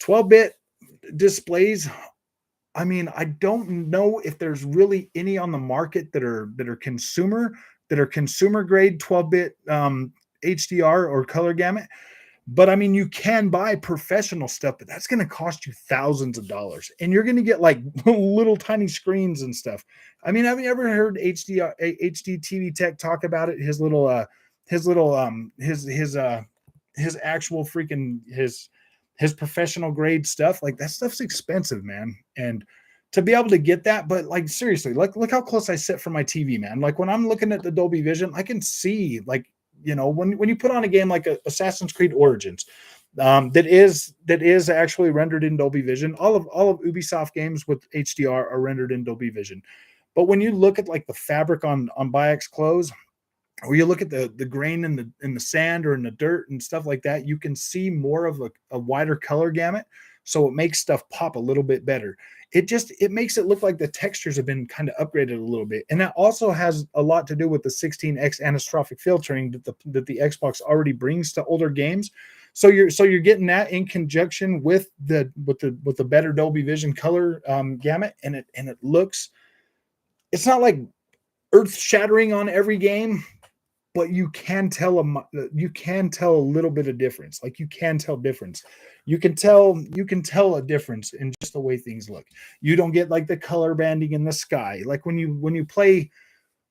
12-bit displays, I mean, I don't know if there's really any on the market that are consumer grade 12-bit HDR or color gamut. But I mean, you can buy professional stuff, but that's going to cost you thousands of dollars, and you're going to get like little tiny screens and stuff. I mean, have you ever heard HD TV Tech talk about it? His actual freaking his professional grade stuff. Like that stuff's expensive, man. And to be able to get that, but like seriously, like look how close I sit from my TV, man. Like when I'm looking at the Dolby Vision, I can see like when you put on a game like Assassin's Creed Origins, that is actually rendered in Dolby Vision. All of Ubisoft games with HDR are rendered in Dolby Vision. But when you look at like the fabric on Bayek's clothes, or you look at the grain in the sand or in the dirt and stuff like that, you can see more of a wider color gamut. So it makes stuff pop a little bit better. It makes it look like the textures have been kind of upgraded a little bit. And that also has a lot to do with the 16x anastrophic filtering that the Xbox already brings to older games. So you're getting that in conjunction with the better Dolby Vision color gamut, and it looks, it's not like earth shattering on every game, but you can tell a little bit of difference. Like you can tell difference. You can tell a difference in just the way things look. You don't get like the color banding in the sky. Like when you play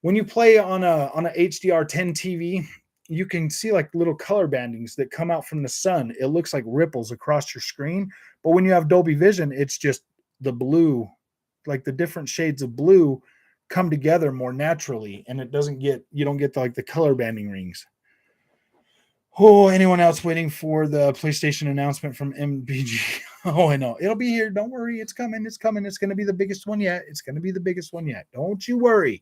on a HDR10 TV, you can see like little color bandings that come out from the sun. It looks like ripples across your screen. But when you have Dolby Vision, it's just the blue, like the different shades of blue come together more naturally, and you don't get like the color banding rings. Oh, anyone else waiting for the PlayStation announcement from MBG? Oh, I know. It'll be here. Don't worry. It's coming. It's coming. It's going to be the biggest one yet. Don't you worry.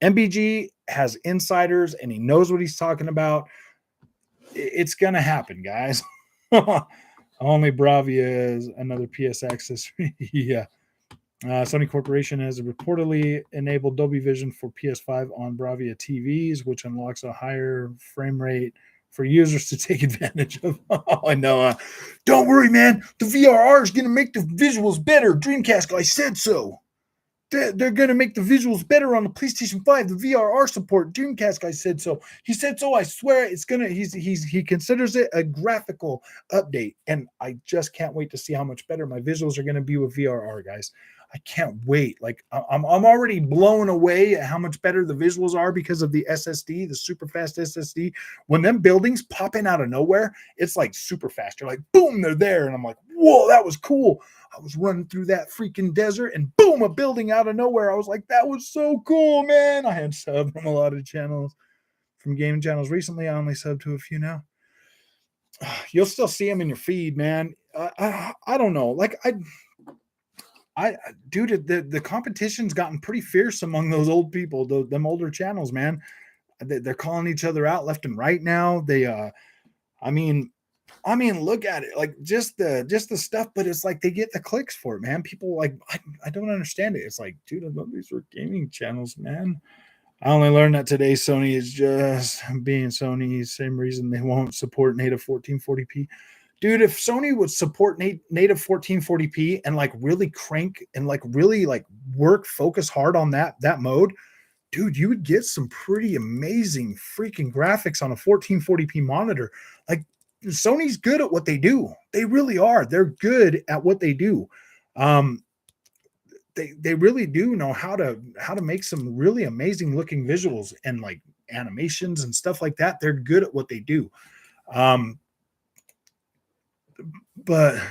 MBG has insiders and he knows what he's talking about. It's going to happen, guys. Only Bravia is another PS access. Yeah. Sony Corporation has reportedly enabled Dolby Vision for PS5 on Bravia TVs, which unlocks a higher frame rate for users to take advantage of. Oh, I know. Don't worry, man. The VRR is going to make the visuals better. Dreamcast guy said so. they're going to make the visuals better on the PlayStation 5, the VRR support. Dreamcast guy said so. He said so. I swear it's going to, he considers it a graphical update. And I just can't wait to see how much better my visuals are going to be with VRR, guys. I can't wait. Like I'm already blown away at how much better the visuals are because of the SSD, the super fast SSD. When them buildings pop in out of nowhere, it's like super fast. You're like, boom, they're there. And I'm like, whoa, that was cool. I was running through that freaking desert and boom, a building out of nowhere. I was like, that was so cool, man. I had subbed from a lot of channels, from gaming channels recently. I only subbed to a few now. You'll still see them in your feed, man. I don't know. Like dude, the competition's gotten pretty fierce among those old people, them older channels, man. They're calling each other out left and right now. They, I mean, look at it, like just the stuff, but it's like they get the clicks for it, man. People like, I don't understand it. It's like, dude, I thought these were gaming channels, man. I only learned that today. Sony is just being Sony. Same reason they won't support native 1440p. Dude, if Sony would support native 1440p and like really crank and like really like focus hard on that mode, dude, you would get some pretty amazing freaking graphics on a 1440p monitor. Like Sony's good at what they do. They really are. They're good at what they do. They really do know how to make some really amazing looking visuals and like animations and stuff like that. They're good at what they do. But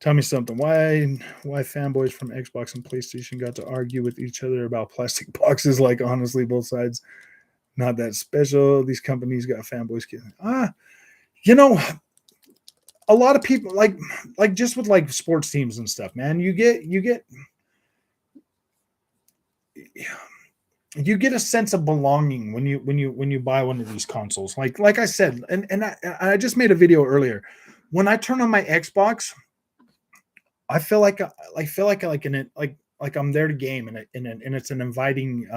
tell me something. Why fanboys from Xbox and PlayStation got to argue with each other about plastic boxes? Like, honestly, both sides not that special. These companies got fanboys. You know, a lot of people like just with like sports teams and stuff, man. You get a sense of belonging when you buy one of these consoles. Like I said, and I just made a video earlier. When I turn on my Xbox, I feel like I'm there to game, and it's an inviting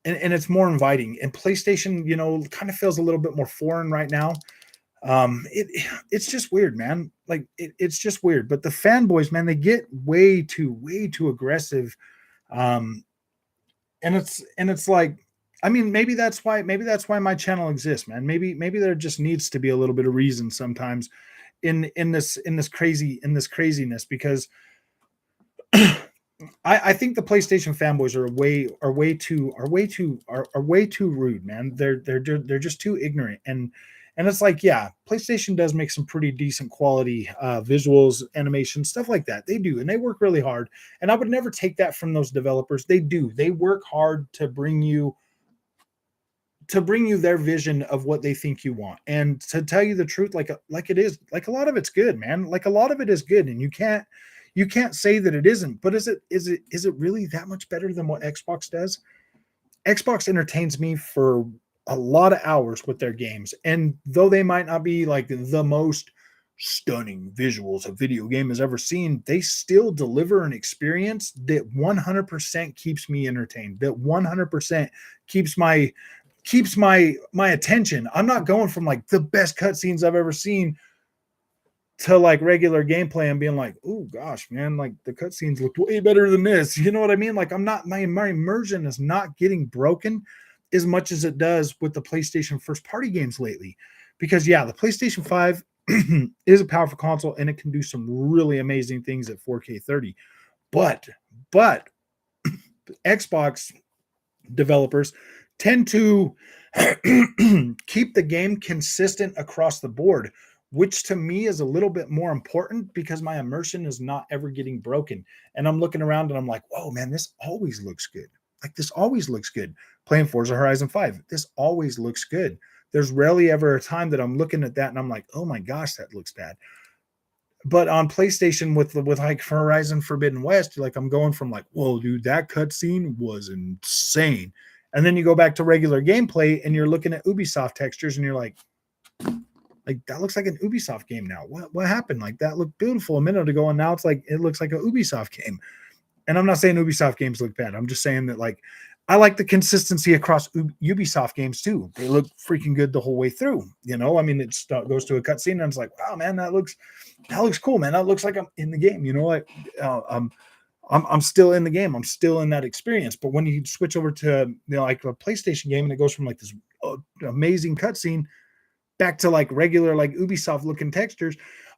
and it's more inviting. And PlayStation, you know, kind of feels a little bit more foreign right now. It's just weird, man. Like it's just weird. But the fanboys, man, they get way too aggressive. And it's like, I mean, maybe that's why my channel exists, man. Maybe there just needs to be a little bit of reason sometimes in this craziness, because I think the PlayStation fanboys are way too rude, man. They're just too ignorant, and it's like, yeah, PlayStation does make some pretty decent quality visuals, animation, stuff like that. They do, and they work really hard. And I would never take that from those developers. They do. They work hard to bring you their vision of what they think you want. And to tell you the truth, like it is, like a lot of it's good, man. Like a lot of it is good, and you can't say that it isn't. But is it really that much better than what Xbox does? Xbox entertains me for a lot of hours with their games, and though they might not be like the most stunning visuals a video game has ever seen, they still deliver an experience that 100% keeps me entertained, that 100% keeps my attention. I'm not going from like the best cutscenes I've ever seen to like regular gameplay and being like, oh gosh, man, like the cutscenes look way better than this. You know what I mean? Like my immersion is not getting broken as much as it does with the PlayStation first party games lately. Because yeah, the PlayStation 5 is a powerful console, and it can do some really amazing things at 4K 30. But Xbox developers tend to keep the game consistent across the board, which to me is a little bit more important, because my immersion is not ever getting broken. And I'm looking around and I'm like, whoa, man, this always looks good. Like this always looks good. Playing Forza Horizon 5, this always looks good. There's rarely ever a time that I'm looking at that and I'm like, oh my gosh, that looks bad. But on PlayStation with like Horizon Forbidden West, like I'm going from like, whoa, dude, that cutscene was insane. And then you go back to regular gameplay and you're looking at Ubisoft textures and you're like that looks like an Ubisoft game now. What happened? Like that looked beautiful a minute ago, and now it's like it looks like an Ubisoft game. And I'm not saying Ubisoft games look bad. I'm just saying that like I like the consistency across Ubisoft games too. They look freaking good the whole way through. You know, I mean, it goes to a cutscene and it's like, wow, man, that looks cool, man. That looks like I'm in the game. You know, like I'm still in the game. I'm still in that experience. But when you switch over to like a PlayStation game and it goes from like this amazing cutscene back to like regular like Ubisoft looking textures.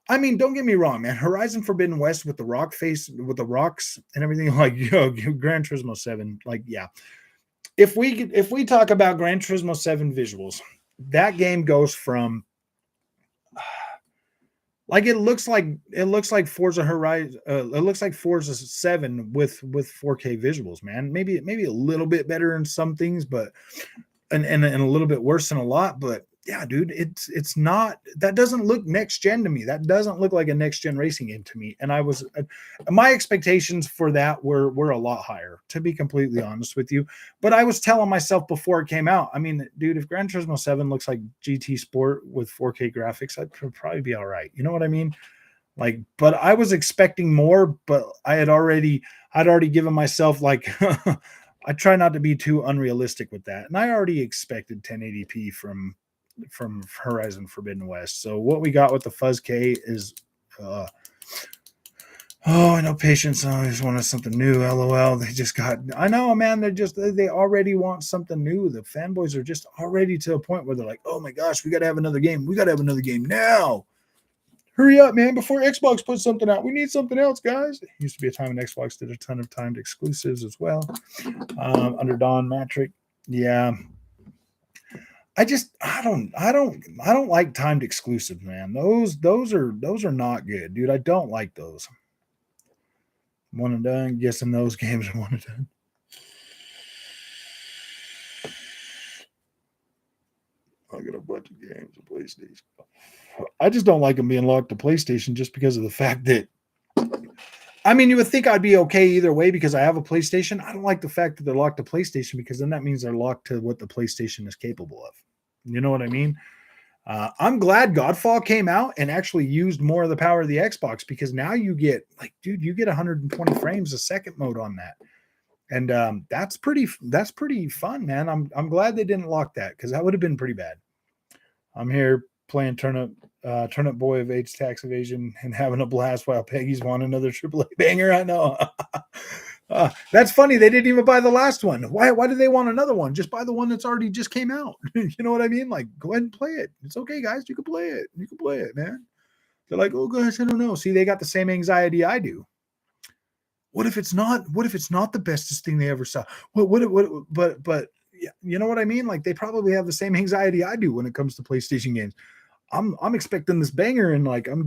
I mean, don't get me wrong, man. Horizon Forbidden West with the rock face, with the rocks and everything, like Gran Turismo 7, like yeah. If we talk about Gran Turismo 7 visuals, that game goes from like it looks like Forza Horizon. It looks like Forza 7 with 4K visuals, man. Maybe a little bit better in some things, but and a little bit worse than a lot. But yeah, dude, it's not, that doesn't look next gen to me. That doesn't look like a next gen racing game to me. And my expectations for that were a lot higher, to be completely honest with you. But I was telling myself before it came out, I mean, dude, if Gran Turismo 7 looks like GT Sport with 4K graphics, I'd probably be all right. You know what I mean? Like, but I was expecting more, but I'd already given myself like I try not to be too unrealistic with that. And I already expected 1080p from Horizon Forbidden West. So what we got with the Fuzz K is I know patients always wanted something new. LOL. I know, man, they already want something new. The fanboys are just already to a point where they're like, oh my gosh, we gotta have another game. We gotta have another game now. Hurry up, man, before Xbox puts something out. We need something else, guys. It used to be a time when Xbox did a ton of timed exclusives as well. Under Dawn Matric. Yeah. I don't like timed exclusives, man. Those are not good, dude. I don't like those. One and done. Guessing those games are one and done. I got a bunch of games on PlayStation. I just don't like them being locked to PlayStation just because of the fact that, I mean, you would think I'd be okay either way because I have a PlayStation. I don't like the fact that they're locked to PlayStation because then that means they're locked to what the PlayStation is capable of. You know what I mean? I'm glad Godfall came out and actually used more of the power of the Xbox, because now you get like, dude, you get 120 frames a second mode on that. And that's pretty fun, man. I'm glad they didn't lock that, because that would have been pretty bad. I'm here playing Turnip Boy of Age Tax Evasion and having a blast while Peggy's won another AAA banger. I know. That's funny. They didn't even buy the last one. Why do they want another one? Just buy the one that's already just came out. You know what I mean? Like, go ahead and play it. It's okay, guys. You can play it. You can play it, man. They're like, oh gosh, I don't know. See, they got the same anxiety I do. What if it's not the bestest thing they ever saw? But yeah, you know what I mean? Like, they probably have the same anxiety I do when it comes to PlayStation games. I'm expecting this banger, and like I'm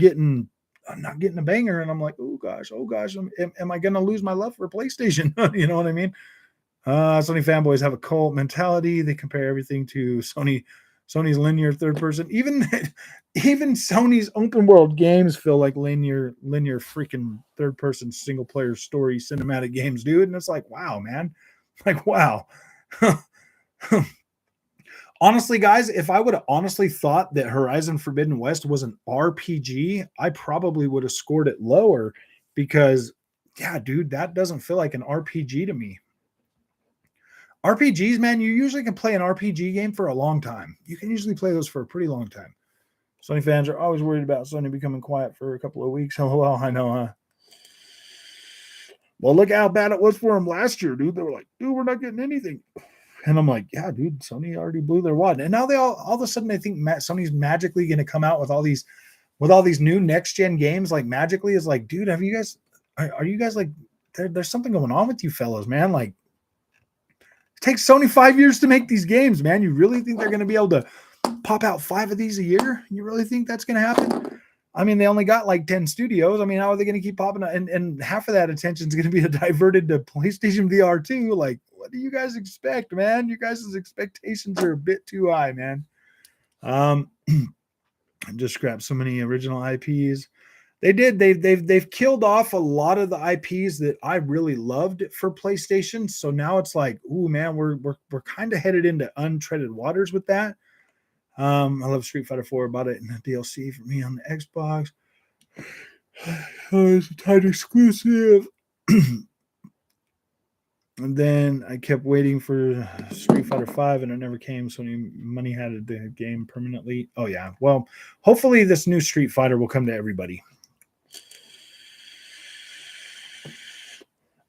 not getting a banger, and I'm like, oh gosh, am I gonna lose my love for PlayStation? You know what I mean? Sony fanboys have a cult mentality. They compare everything to Sony's linear third person. Even Sony's open world games feel like linear freaking third person single player story cinematic games, dude. And it's like, wow, man. Like, wow. Honestly, guys, if I would have honestly thought that Horizon Forbidden West was an RPG, I probably would have scored it lower, because, yeah, dude, that doesn't feel like an RPG to me. RPGs, man, you usually can play an RPG game for a long time. You can usually play those for a pretty long time. Sony fans are always worried about Sony becoming quiet for a couple of weeks. Oh, well, I know, huh? Well, look how bad it was for them last year, dude. They were like, dude, we're not getting anything. And I'm like, yeah, dude, Sony already blew their wad. And now they all of a sudden, they think Sony's magically going to come out with all these new next gen games. Like, magically, is like, dude, are you guys like, there's something going on with you fellows, man? Like, it takes Sony 5 years to make these games, man. You really think they're going to be able to pop out 5 of these a year? You really think that's going to happen? I mean, they only got like 10 studios. I mean, how are they going to keep popping up? And half of that attention is going to be diverted to PlayStation VR 2. Like, what do you guys expect, man? You guys' expectations are a bit too high, man. I just scrapped so many original IPs. They've killed off a lot of the IPs that I really loved for PlayStation. So now it's like, ooh, man, we're kind of headed into untreaded waters with that. I love Street Fighter 4. Bought it in a DLC for me on the Xbox. It's a tight exclusive. And then I kept waiting for Street Fighter 5, and it never came. So money had the game permanently. Oh yeah. Well, hopefully this new Street Fighter will come to everybody.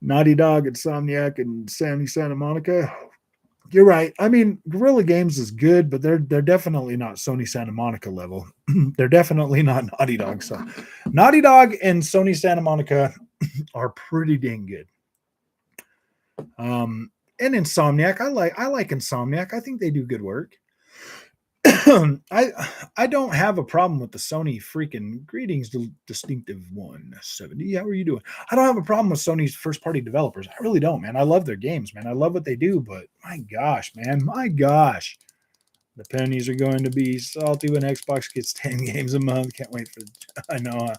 Naughty Dog, Insomniac, and Sammy Santa Monica. You're right. I mean, Guerrilla Games is good, but they're definitely not Sony Santa Monica level. They're definitely not Naughty Dog. So, Naughty Dog and Sony Santa Monica are pretty dang good. And Insomniac, I like Insomniac. I think they do good work. I don't have a problem with the Sony freaking greetings, distinctive 170. How are you doing? I don't have a problem with Sony's first party developers. I really don't, man. I love their games, man. I love what they do, but my gosh, man, my gosh, the pennies are going to be salty when Xbox gets 10 games a month. Can't wait for. I know.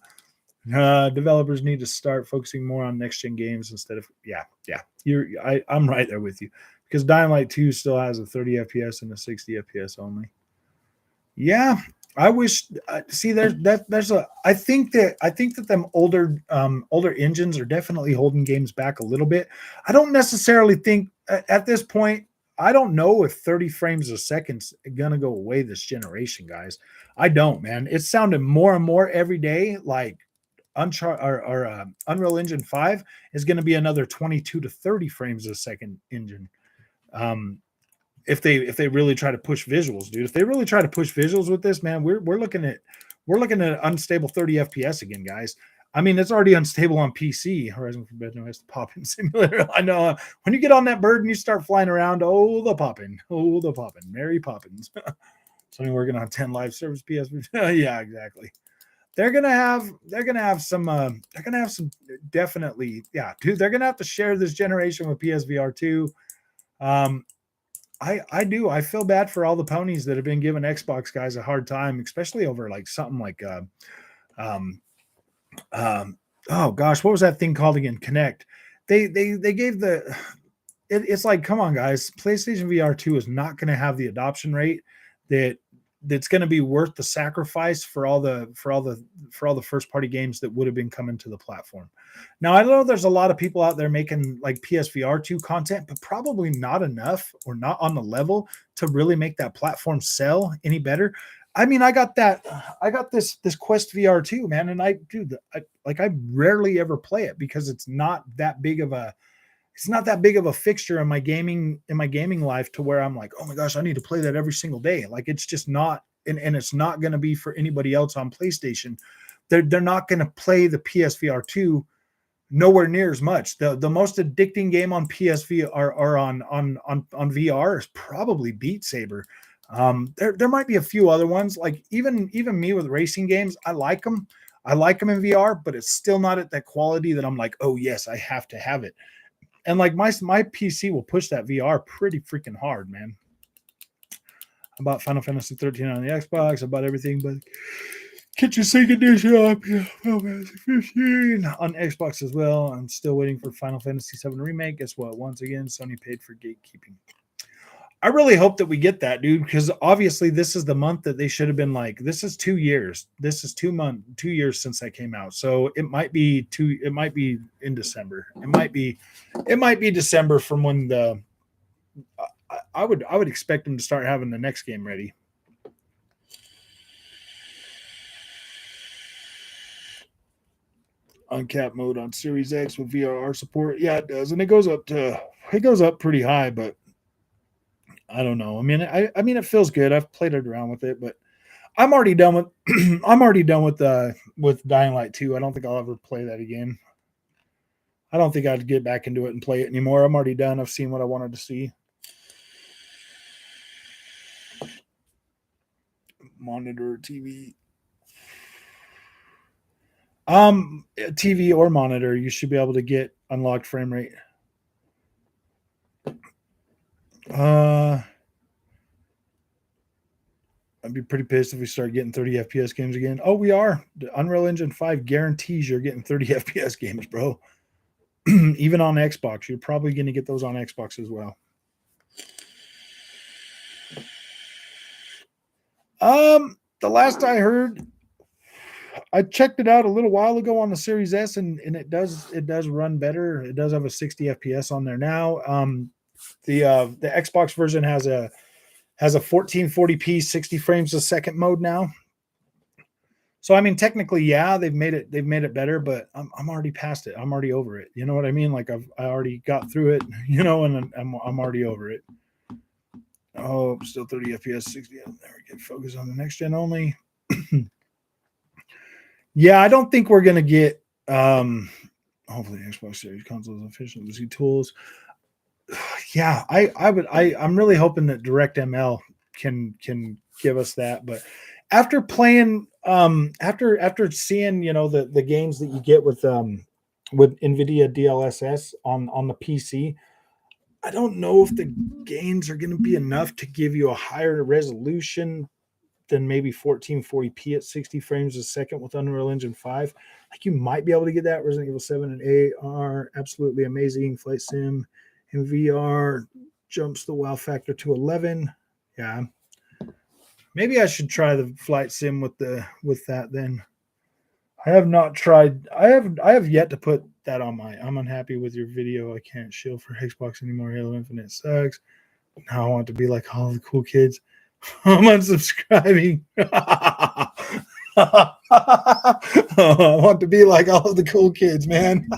Developers need to start focusing more on next gen games instead of yeah. I'm right there with you because Dying Light 2 still has a 30 FPS and a 60 FPS only. Yeah, I wish. See, there's a. I think that them older engines are definitely holding games back a little bit. I don't necessarily think at this point. I don't know if 30 frames a second's gonna go away this generation, guys. I don't, man. It's sounding more and more every day like Unreal Engine 5 is going to be another 22 to 30 frames a second engine. If they really try to push visuals, dude. If they really try to push visuals with this, man, we're looking at unstable 30 FPS again, guys. I mean, it's already unstable on PC. Horizon Forbidden West, the popping simulator. I know when you get on that bird and you start flying around, the popping, Mary Poppins. Something working on 10 live service PS. Yeah, exactly. They're gonna have some definitely, yeah, dude. They're gonna have to share this generation with PSVR 2. I feel bad for all the ponies that have been giving Xbox guys a hard time, especially over like something like oh gosh, what was that thing called again? Connect. They gave it's like, come on, guys. PlayStation VR 2 is not going to have the adoption rate that's going to be worth the sacrifice for all the first party games that would have been coming to the platform. Now, I know there's a lot of people out there making like PSVR 2 content, but probably not enough or not on the level to really make that platform sell any better. I mean, I got this Quest VR 2, man, and I rarely ever play it because it's not that big of a fixture in my gaming life to where I'm like, oh my gosh, I need to play that every single day. Like, it's just not, and it's not going to be for anybody else on PlayStation. They're not going to play the PSVR 2 nowhere near as much. The most addicting game on PSVR or on VR is probably Beat Saber. There might be a few other ones, like even me with racing games. I like them in VR, but it's still not at that quality that I'm like, oh yes, I have to have it. And like my PC will push that VR pretty freaking hard, man. I bought Final Fantasy 13 on the Xbox. I bought everything but Kitchen Sink Edition on 15 on Xbox as well. I'm still waiting for Final Fantasy 7 Remake. Guess what? Once again, Sony paid for gatekeeping. I really hope that we get that, dude, because obviously this is the month that they should have been like, this is 2 years. This is 2 years since that came out. So it might be in December. It might be December from when I would expect them to start having the next game ready. Uncapped mode on Series X with VRR support. Yeah, it does. And it goes up pretty high, but I don't know. I mean, I mean, it feels good. I've played it around with it, but I'm already done with with Dying Light 2. I don't think I'll ever play that again. I don't think I'd get back into it and play it anymore. I'm already done. I've seen what I wanted to see. Monitor, TV. TV or monitor, you should be able to get unlocked frame rate. I'd be pretty pissed if we start getting 30 FPS games again. Oh, we are. The Unreal Engine 5 guarantees you're getting 30 FPS games, bro. Even on Xbox. You're probably going to get those on Xbox as well. The last I heard, I checked it out a little while ago on the Series S, and it does run better. It does have a 60 FPS on there now. The Xbox version has a 1440p 60 frames a second mode now. So I mean, technically, yeah, they've made it better, but I'm already past it. I'm already over it. You know what I mean? Like I already got through it, you know, and I'm already over it. Oh, still 30 FPS, 60. There we go. Focus on the next gen only. Yeah, I don't think we're gonna get hopefully Xbox Series consoles efficient to see tools. Yeah, I'm really hoping that DirectML can give us that. But after playing after seeing, you know, the games that you get with NVIDIA DLSS on the PC, I don't know if the games are going to be enough to give you a higher resolution than maybe 1440p at 60 frames a second with Unreal Engine 5. Like you might be able to get that. Resident Evil 7 and 8 are absolutely amazing. Flight Sim in VR jumps the wow factor to 11. Yeah. Maybe I should try the Flight Sim with that then. I have not tried. I have yet to put that on my. I'm unhappy with your video. I can't shield for Xbox anymore. Halo Infinite sucks. Now I want to be like all the cool kids. I'm unsubscribing. I want to be like all of the cool kids, man.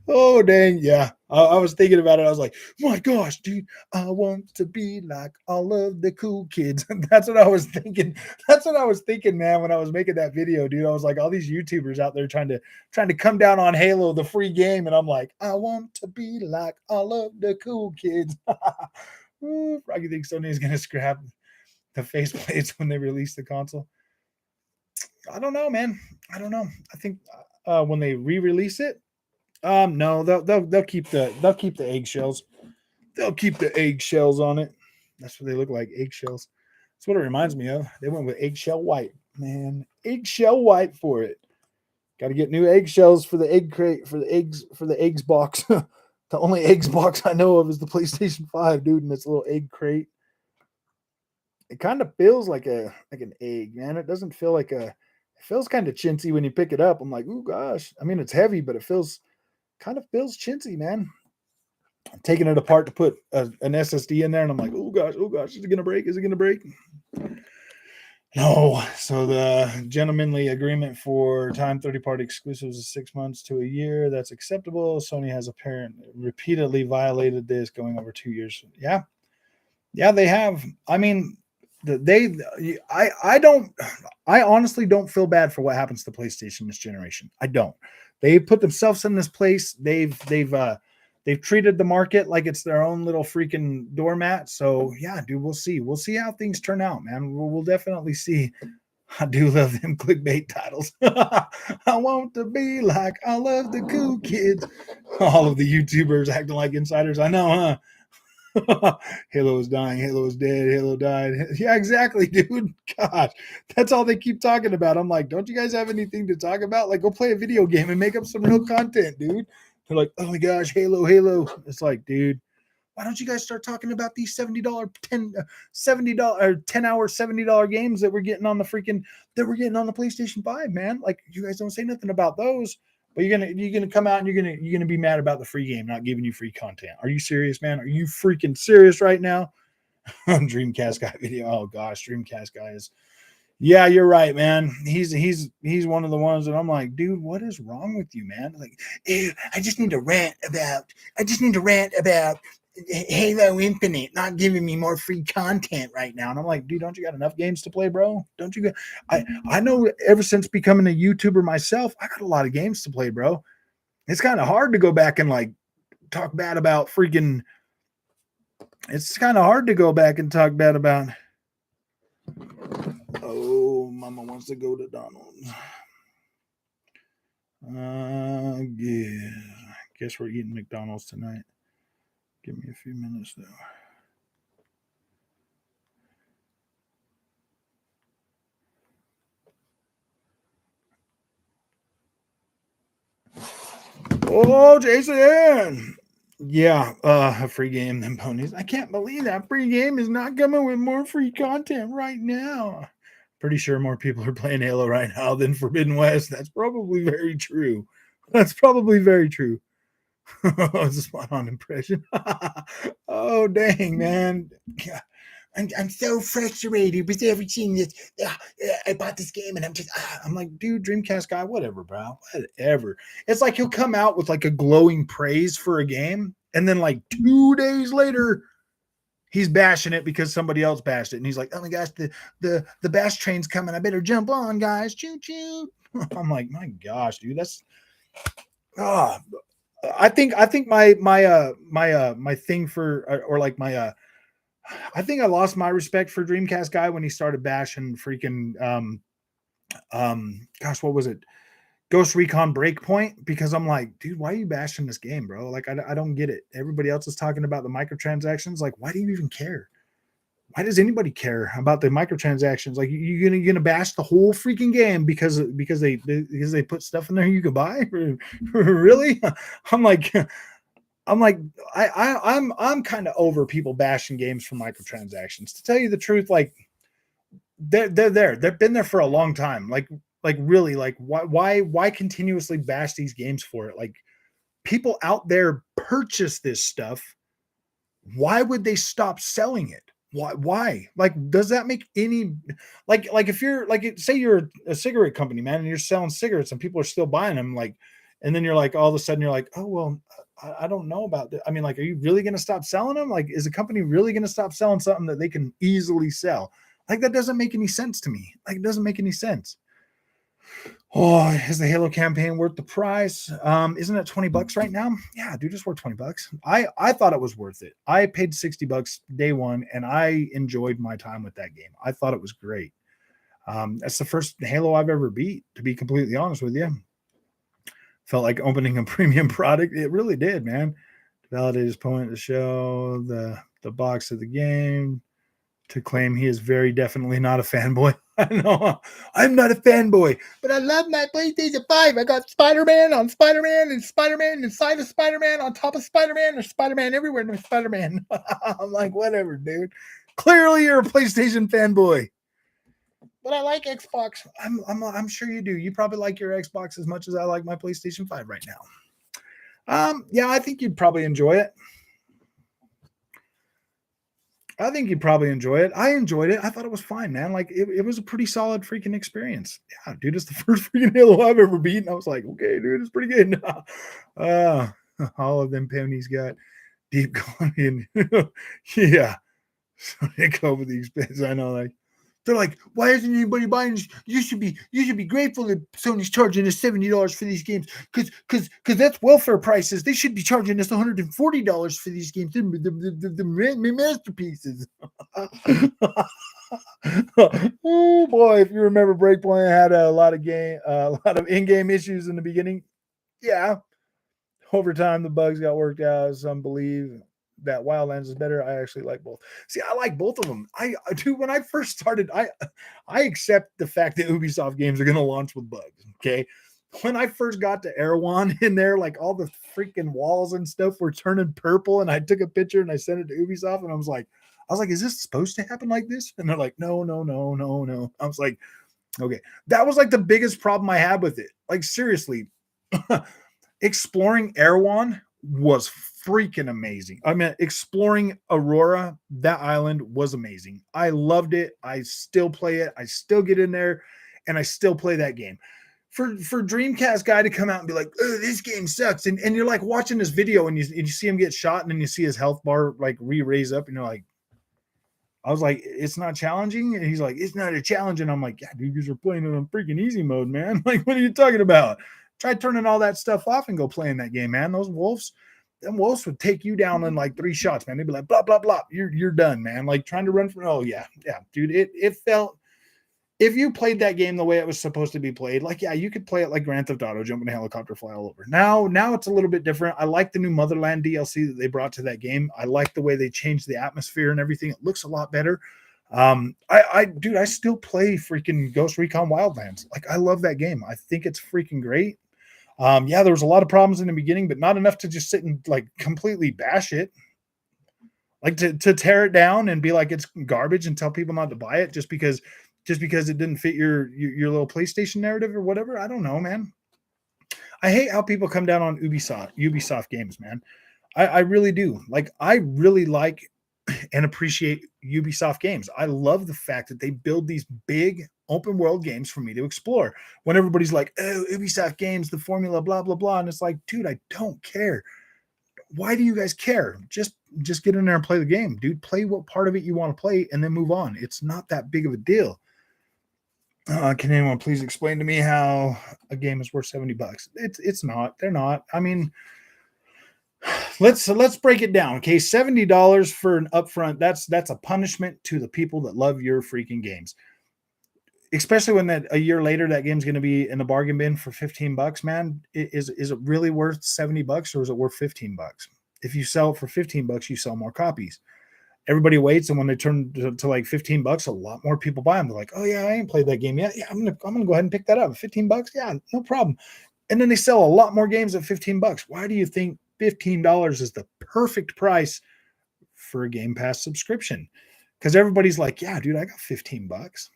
Oh, dang. Yeah. I was thinking about it. I was like, my gosh, dude, I want to be like all of the cool kids. That's what I was thinking. That's what I was thinking, man, when I was making that video, dude. I was like, all these YouTubers out there trying to come down on Halo, the free game. And I'm like, I want to be like all of the cool kids. Ooh, Froggy thinks Sony is going to scrap the faceplates when they release the console. I don't know, man. I don't know. I think when they re-release it, no, they'll keep the eggshells. They'll keep the eggshells on it. That's what they look like, eggshells. That's what it reminds me of. They went with eggshell white, man. Eggshell white for it. Got to get new eggshells for the egg crate for the eggs box. The only eggs box I know of is the PlayStation 5, dude, and it's a little egg crate. It kind of feels like an egg, man. It doesn't feel like it feels kind of chintzy when you pick it up. I'm like, oh gosh. I mean, it's heavy, but it kind of feels chintzy, man. I'm taking it apart to put an SSD in there, and I'm like, oh gosh, is it gonna break? Is it gonna break? No. So the gentlemanly agreement for time 30-party exclusives is 6 months to a year. That's acceptable. Sony has apparently repeatedly violated this, going over 2 years. Yeah, they have. I mean, I honestly don't feel bad for what happens to PlayStation this generation. I don't. They put themselves in this place. They've treated the market like it's their own little freaking doormat. So yeah, dude, we'll see how things turn out, man. We'll definitely see. I do love them clickbait titles. I want to be like I love the cool kids. All of the YouTubers acting like insiders. I know, huh? Halo is dying, Halo is dead, Halo died. Yeah, exactly, dude. Gosh, that's all they keep talking about. I'm like, don't you guys have anything to talk about? Like, go play a video game and make up some real content, dude. They're like, oh my gosh, Halo. It's like, dude, why don't you guys start talking about these $70 10-hour $70 games that we're getting on the PlayStation 5, man? Like, you guys don't say nothing about those. But you're gonna come out and you're gonna be mad about the free game not giving you free content. Are you serious, man? Are you freaking serious right now? Dreamcast guy video. Oh gosh, Dreamcast guy is. Yeah, you're right, man. He's one of the ones that I'm like, dude, what is wrong with you, man? Like, I just need to rant about Halo Infinite not giving me more free content right now. And I'm like, dude, don't you got enough games to play, bro? Don't you got I know ever since becoming a YouTuber myself, I got a lot of games to play, bro. It's kind of hard to go back and like talk bad about freaking it's kind of hard to go back and talk bad about. Oh, mama wants to go to Donald's. Yeah. Guess we're eating McDonald's tonight. Give me a few minutes though. Oh, Jason. Yeah, a free game, then ponies. I can't believe that free game is not coming with more free content right now. Pretty sure more people are playing Halo right now than Forbidden West. That's probably very true. It's a spot on impression. Oh, dang, man. I'm so frustrated with everything that I bought this game and I'm like, dude, Dreamcast guy, whatever, bro, whatever. It's like he'll come out with like a glowing praise for a game, and then like 2 days later, he's bashing it because somebody else bashed it, and he's like, oh my gosh, the bash train's coming, I better jump on, guys, choo choo. I'm like, my gosh, dude, that's ah. I think my thing for or like my I think I lost my respect for Dreamcast guy when he started bashing freaking gosh, what was it? Ghost Recon Breakpoint, because I'm like, dude, why are you bashing this game, bro? Like, I don't get it. Everybody else is talking about the microtransactions. Like, why do you even care? Why does anybody care about the microtransactions? Like, you're gonna bash the whole freaking game because they put stuff in there you could buy? Really? I'm like, I'm like, I'm kind of over people bashing games for microtransactions. To tell you the truth, like they're there. They've been there for a long time. Like really, like why continuously bash these games for it? Like people out there purchase this stuff. Why would they stop selling it? Why? Like, does that make any like if you're like say you're a cigarette company, man, and you're selling cigarettes and people are still buying them, like, and then you're like all of a sudden you're like, oh well, I don't know about that. I mean, like, are you really going to stop selling them? Like, is a company really going to stop selling something that they can easily sell? Like, that doesn't make any sense to me. Like, it doesn't make any sense. Oh, is the Halo campaign worth the price? Isn't it $20 right now? Yeah, dude, it's worth $20. I thought it was worth it. I paid $60 day one, and I enjoyed my time with that game. I thought it was great. That's the first Halo I've ever beat, to be completely honest with you. Felt like opening a premium product. It really did, man. Validate his point to show the box of the game, to claim he is very definitely not a fanboy. I know I'm not a fanboy, but I love my PlayStation 5. I got Spider-Man on Spider-Man and Spider-Man inside of Spider-Man on top of Spider-Man. There's Spider-Man everywhere. There's Spider-Man. I'm like, whatever, dude. Clearly you're a PlayStation fanboy. But I like Xbox. I'm sure you do. You probably like your Xbox as much as I like my PlayStation 5 right now. Yeah, I think you'd probably enjoy it. I think you'd probably enjoy it. I enjoyed it. I thought it was fine, man. Like it was a pretty solid freaking experience. Yeah, dude, it's the first freaking Halo I've ever beaten. I was like, okay, dude, it's pretty good. All of them ponies got deep Colombian. Yeah. So they go with the expense. I know, like they're like, why isn't anybody buying this? You should be grateful that Sony's charging us $70 for these games, because that's welfare prices. They should be charging us $140 for these games. The masterpieces. Oh boy, if you remember, Breakpoint had a lot of in-game issues in the beginning. Yeah, over time the bugs got worked out. Some believe that Wildlands is better. I actually like both. See, I like both of them. I do. When I first started, I accept the fact that Ubisoft games are going to launch with bugs. Okay. When I first got to Erewhon in there, like all the freaking walls and stuff were turning purple, and I took a picture and I sent it to Ubisoft, and I was like, is this supposed to happen like this? And they're like, no. I was like, okay. That was like the biggest problem I had with it. Like, seriously, exploring Erewhon was freaking amazing. I mean, exploring Aurora, that island was amazing. I loved it. I still play it. I still get in there and I still play that game. For Dreamcast guy to come out and be like, oh, this game sucks. And you're like watching this video and you see him get shot, and then you see his health bar like raise up, and you're like, I was like, it's not challenging. And he's like, it's not a challenge. And I'm like, yeah, dude, you are playing it on freaking easy mode, man. Like, what are you talking about? Try turning all that stuff off and go playing that game, man. Them wolves would take you down in like 3 shots, man. They'd be like, blah, blah, blah. You're done, man. Like trying to run from, oh yeah, dude. It felt, if you played that game the way it was supposed to be played, like, yeah, you could play it like Grand Theft Auto, jump in a helicopter, fly all over. Now it's a little bit different. I like the new Motherland DLC that they brought to that game. I like the way they changed the atmosphere and everything. It looks a lot better. I still play freaking Ghost Recon Wildlands. Like, I love that game. I think it's freaking great. Yeah, there was a lot of problems in the beginning, but not enough to just sit and like completely bash it. Like to tear it down and be like it's garbage and tell people not to buy it just because it didn't fit your little PlayStation narrative or whatever. I don't know, man. I hate how people come down on Ubisoft games, man. I really do. Like, I really like and appreciate Ubisoft games. I love the fact that they build these big open world games for me to explore. When everybody's like, oh, Ubisoft games, the formula, blah, blah, blah. And it's like, dude, I don't care. Why do you guys care? Just get in there and play the game, dude. Play what part of it you want to play and then move on. It's not that big of a deal. Can anyone please explain to me how a game is worth $70? It's not. They're not. I mean, let's break it down. Okay, $70 for an upfront. That's a punishment to the people that love your freaking games. Especially when that a year later that game's going to be in the bargain bin for $15, man. Is it really worth $70 or is it worth $15? If you sell it for $15, you sell more copies. Everybody waits, and when they turn to like $15, a lot more people buy them. They're like, "Oh yeah, I ain't played that game yet. Yeah, I'm gonna go ahead and pick that up. $15, yeah, no problem." And then they sell a lot more games at $15. Why do you think $15 is the perfect price for a Game Pass subscription? Because everybody's like, "Yeah, dude, I got $15.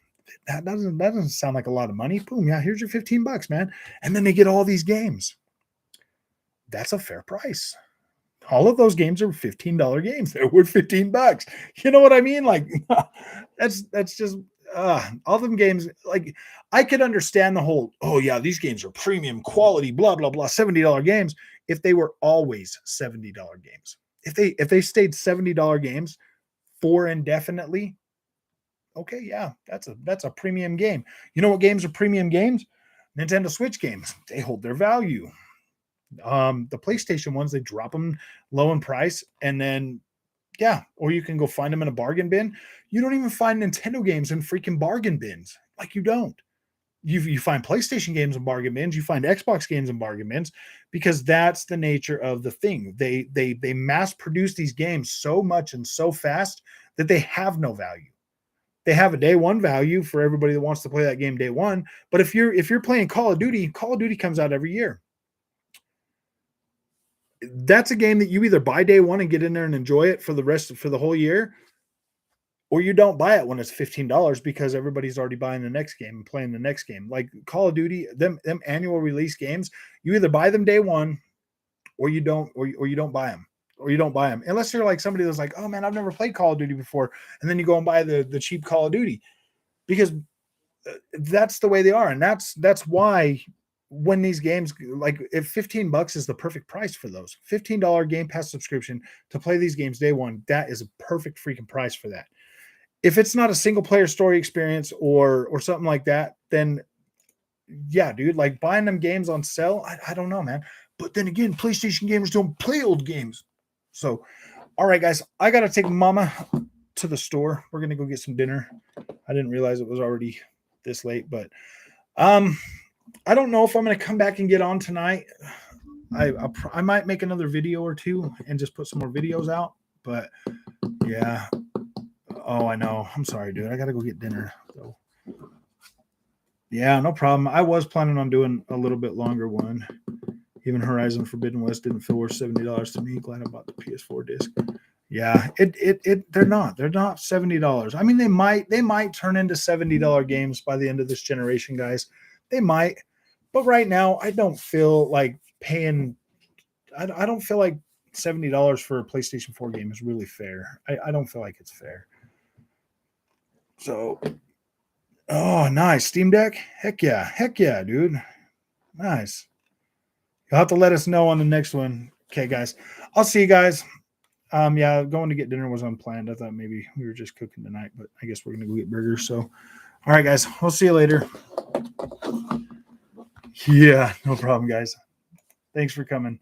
That doesn't sound like a lot of money." Boom, yeah, here's your $15, man. And then they get all these games. That's a fair price. All of those games are $15 games. They're worth $15. You know what I mean? Like that's just all them games. Like I could understand the whole, oh yeah, these games are premium quality, blah, blah, blah, $70 games if they were always $70 games. If they stayed $70 games for indefinitely, okay, yeah, that's a premium game. You know what games are premium games? Nintendo Switch games. They hold their value. The PlayStation ones, they drop them low in price, and then yeah, or you can go find them in a bargain bin. You don't even find Nintendo games in freaking bargain bins. Like you don't. You find PlayStation games in bargain bins. You find Xbox games in bargain bins because that's the nature of the thing. They mass produce these games so much and so fast that they have no value. They have a day one value for everybody that wants to play that game day one. But if you're playing Call of Duty comes out every year. That's a game that you either buy day one and get in there and enjoy it for the whole year, or you don't buy it when it's $15 because everybody's already buying the next game and playing the next game. Like Call of Duty, them annual release games, you either buy them day one or you don't, or you don't buy them. Or you don't buy them unless you're like somebody that's like, oh man, I've never played Call of Duty before, and then you go and buy the cheap Call of Duty because that's the way they are, and that's why when these games, like if $15 is the perfect price for those $15 Game Pass subscription to play these games day one, that is a perfect freaking price for that. If it's not a single player story experience or something like that, then yeah, dude, like buying them games on sale, I don't know, man. But then again, PlayStation gamers don't play old games. So, all right, guys, I gotta take Mama to the store. We're gonna go get some dinner. I didn't realize it was already this late, but I don't know if I'm going to come back and get on tonight. I might make another video or two and just put some more videos out. But yeah. Oh, I know. I'm sorry, dude. I got to go get dinner. So yeah, no problem. I was planning on doing a little bit longer one. Even Horizon Forbidden West didn't feel worth $70 to me. Glad I bought the PS4 disc. Yeah, they're not $70. I mean, they might turn into $70 games by the end of this generation, guys. They might, but right now I don't feel like paying. I don't feel like $70 for a PlayStation 4 game is really fair. I don't feel like it's fair. So, oh, nice Steam Deck. Heck yeah, dude. Nice. You'll have to let us know on the next one. Okay, guys. I'll see you guys. Yeah, going to get dinner was unplanned. I thought maybe we were just cooking tonight, but I guess we're gonna go get burgers. So, all right, guys, we'll see you later. Yeah, no problem, guys. Thanks for coming.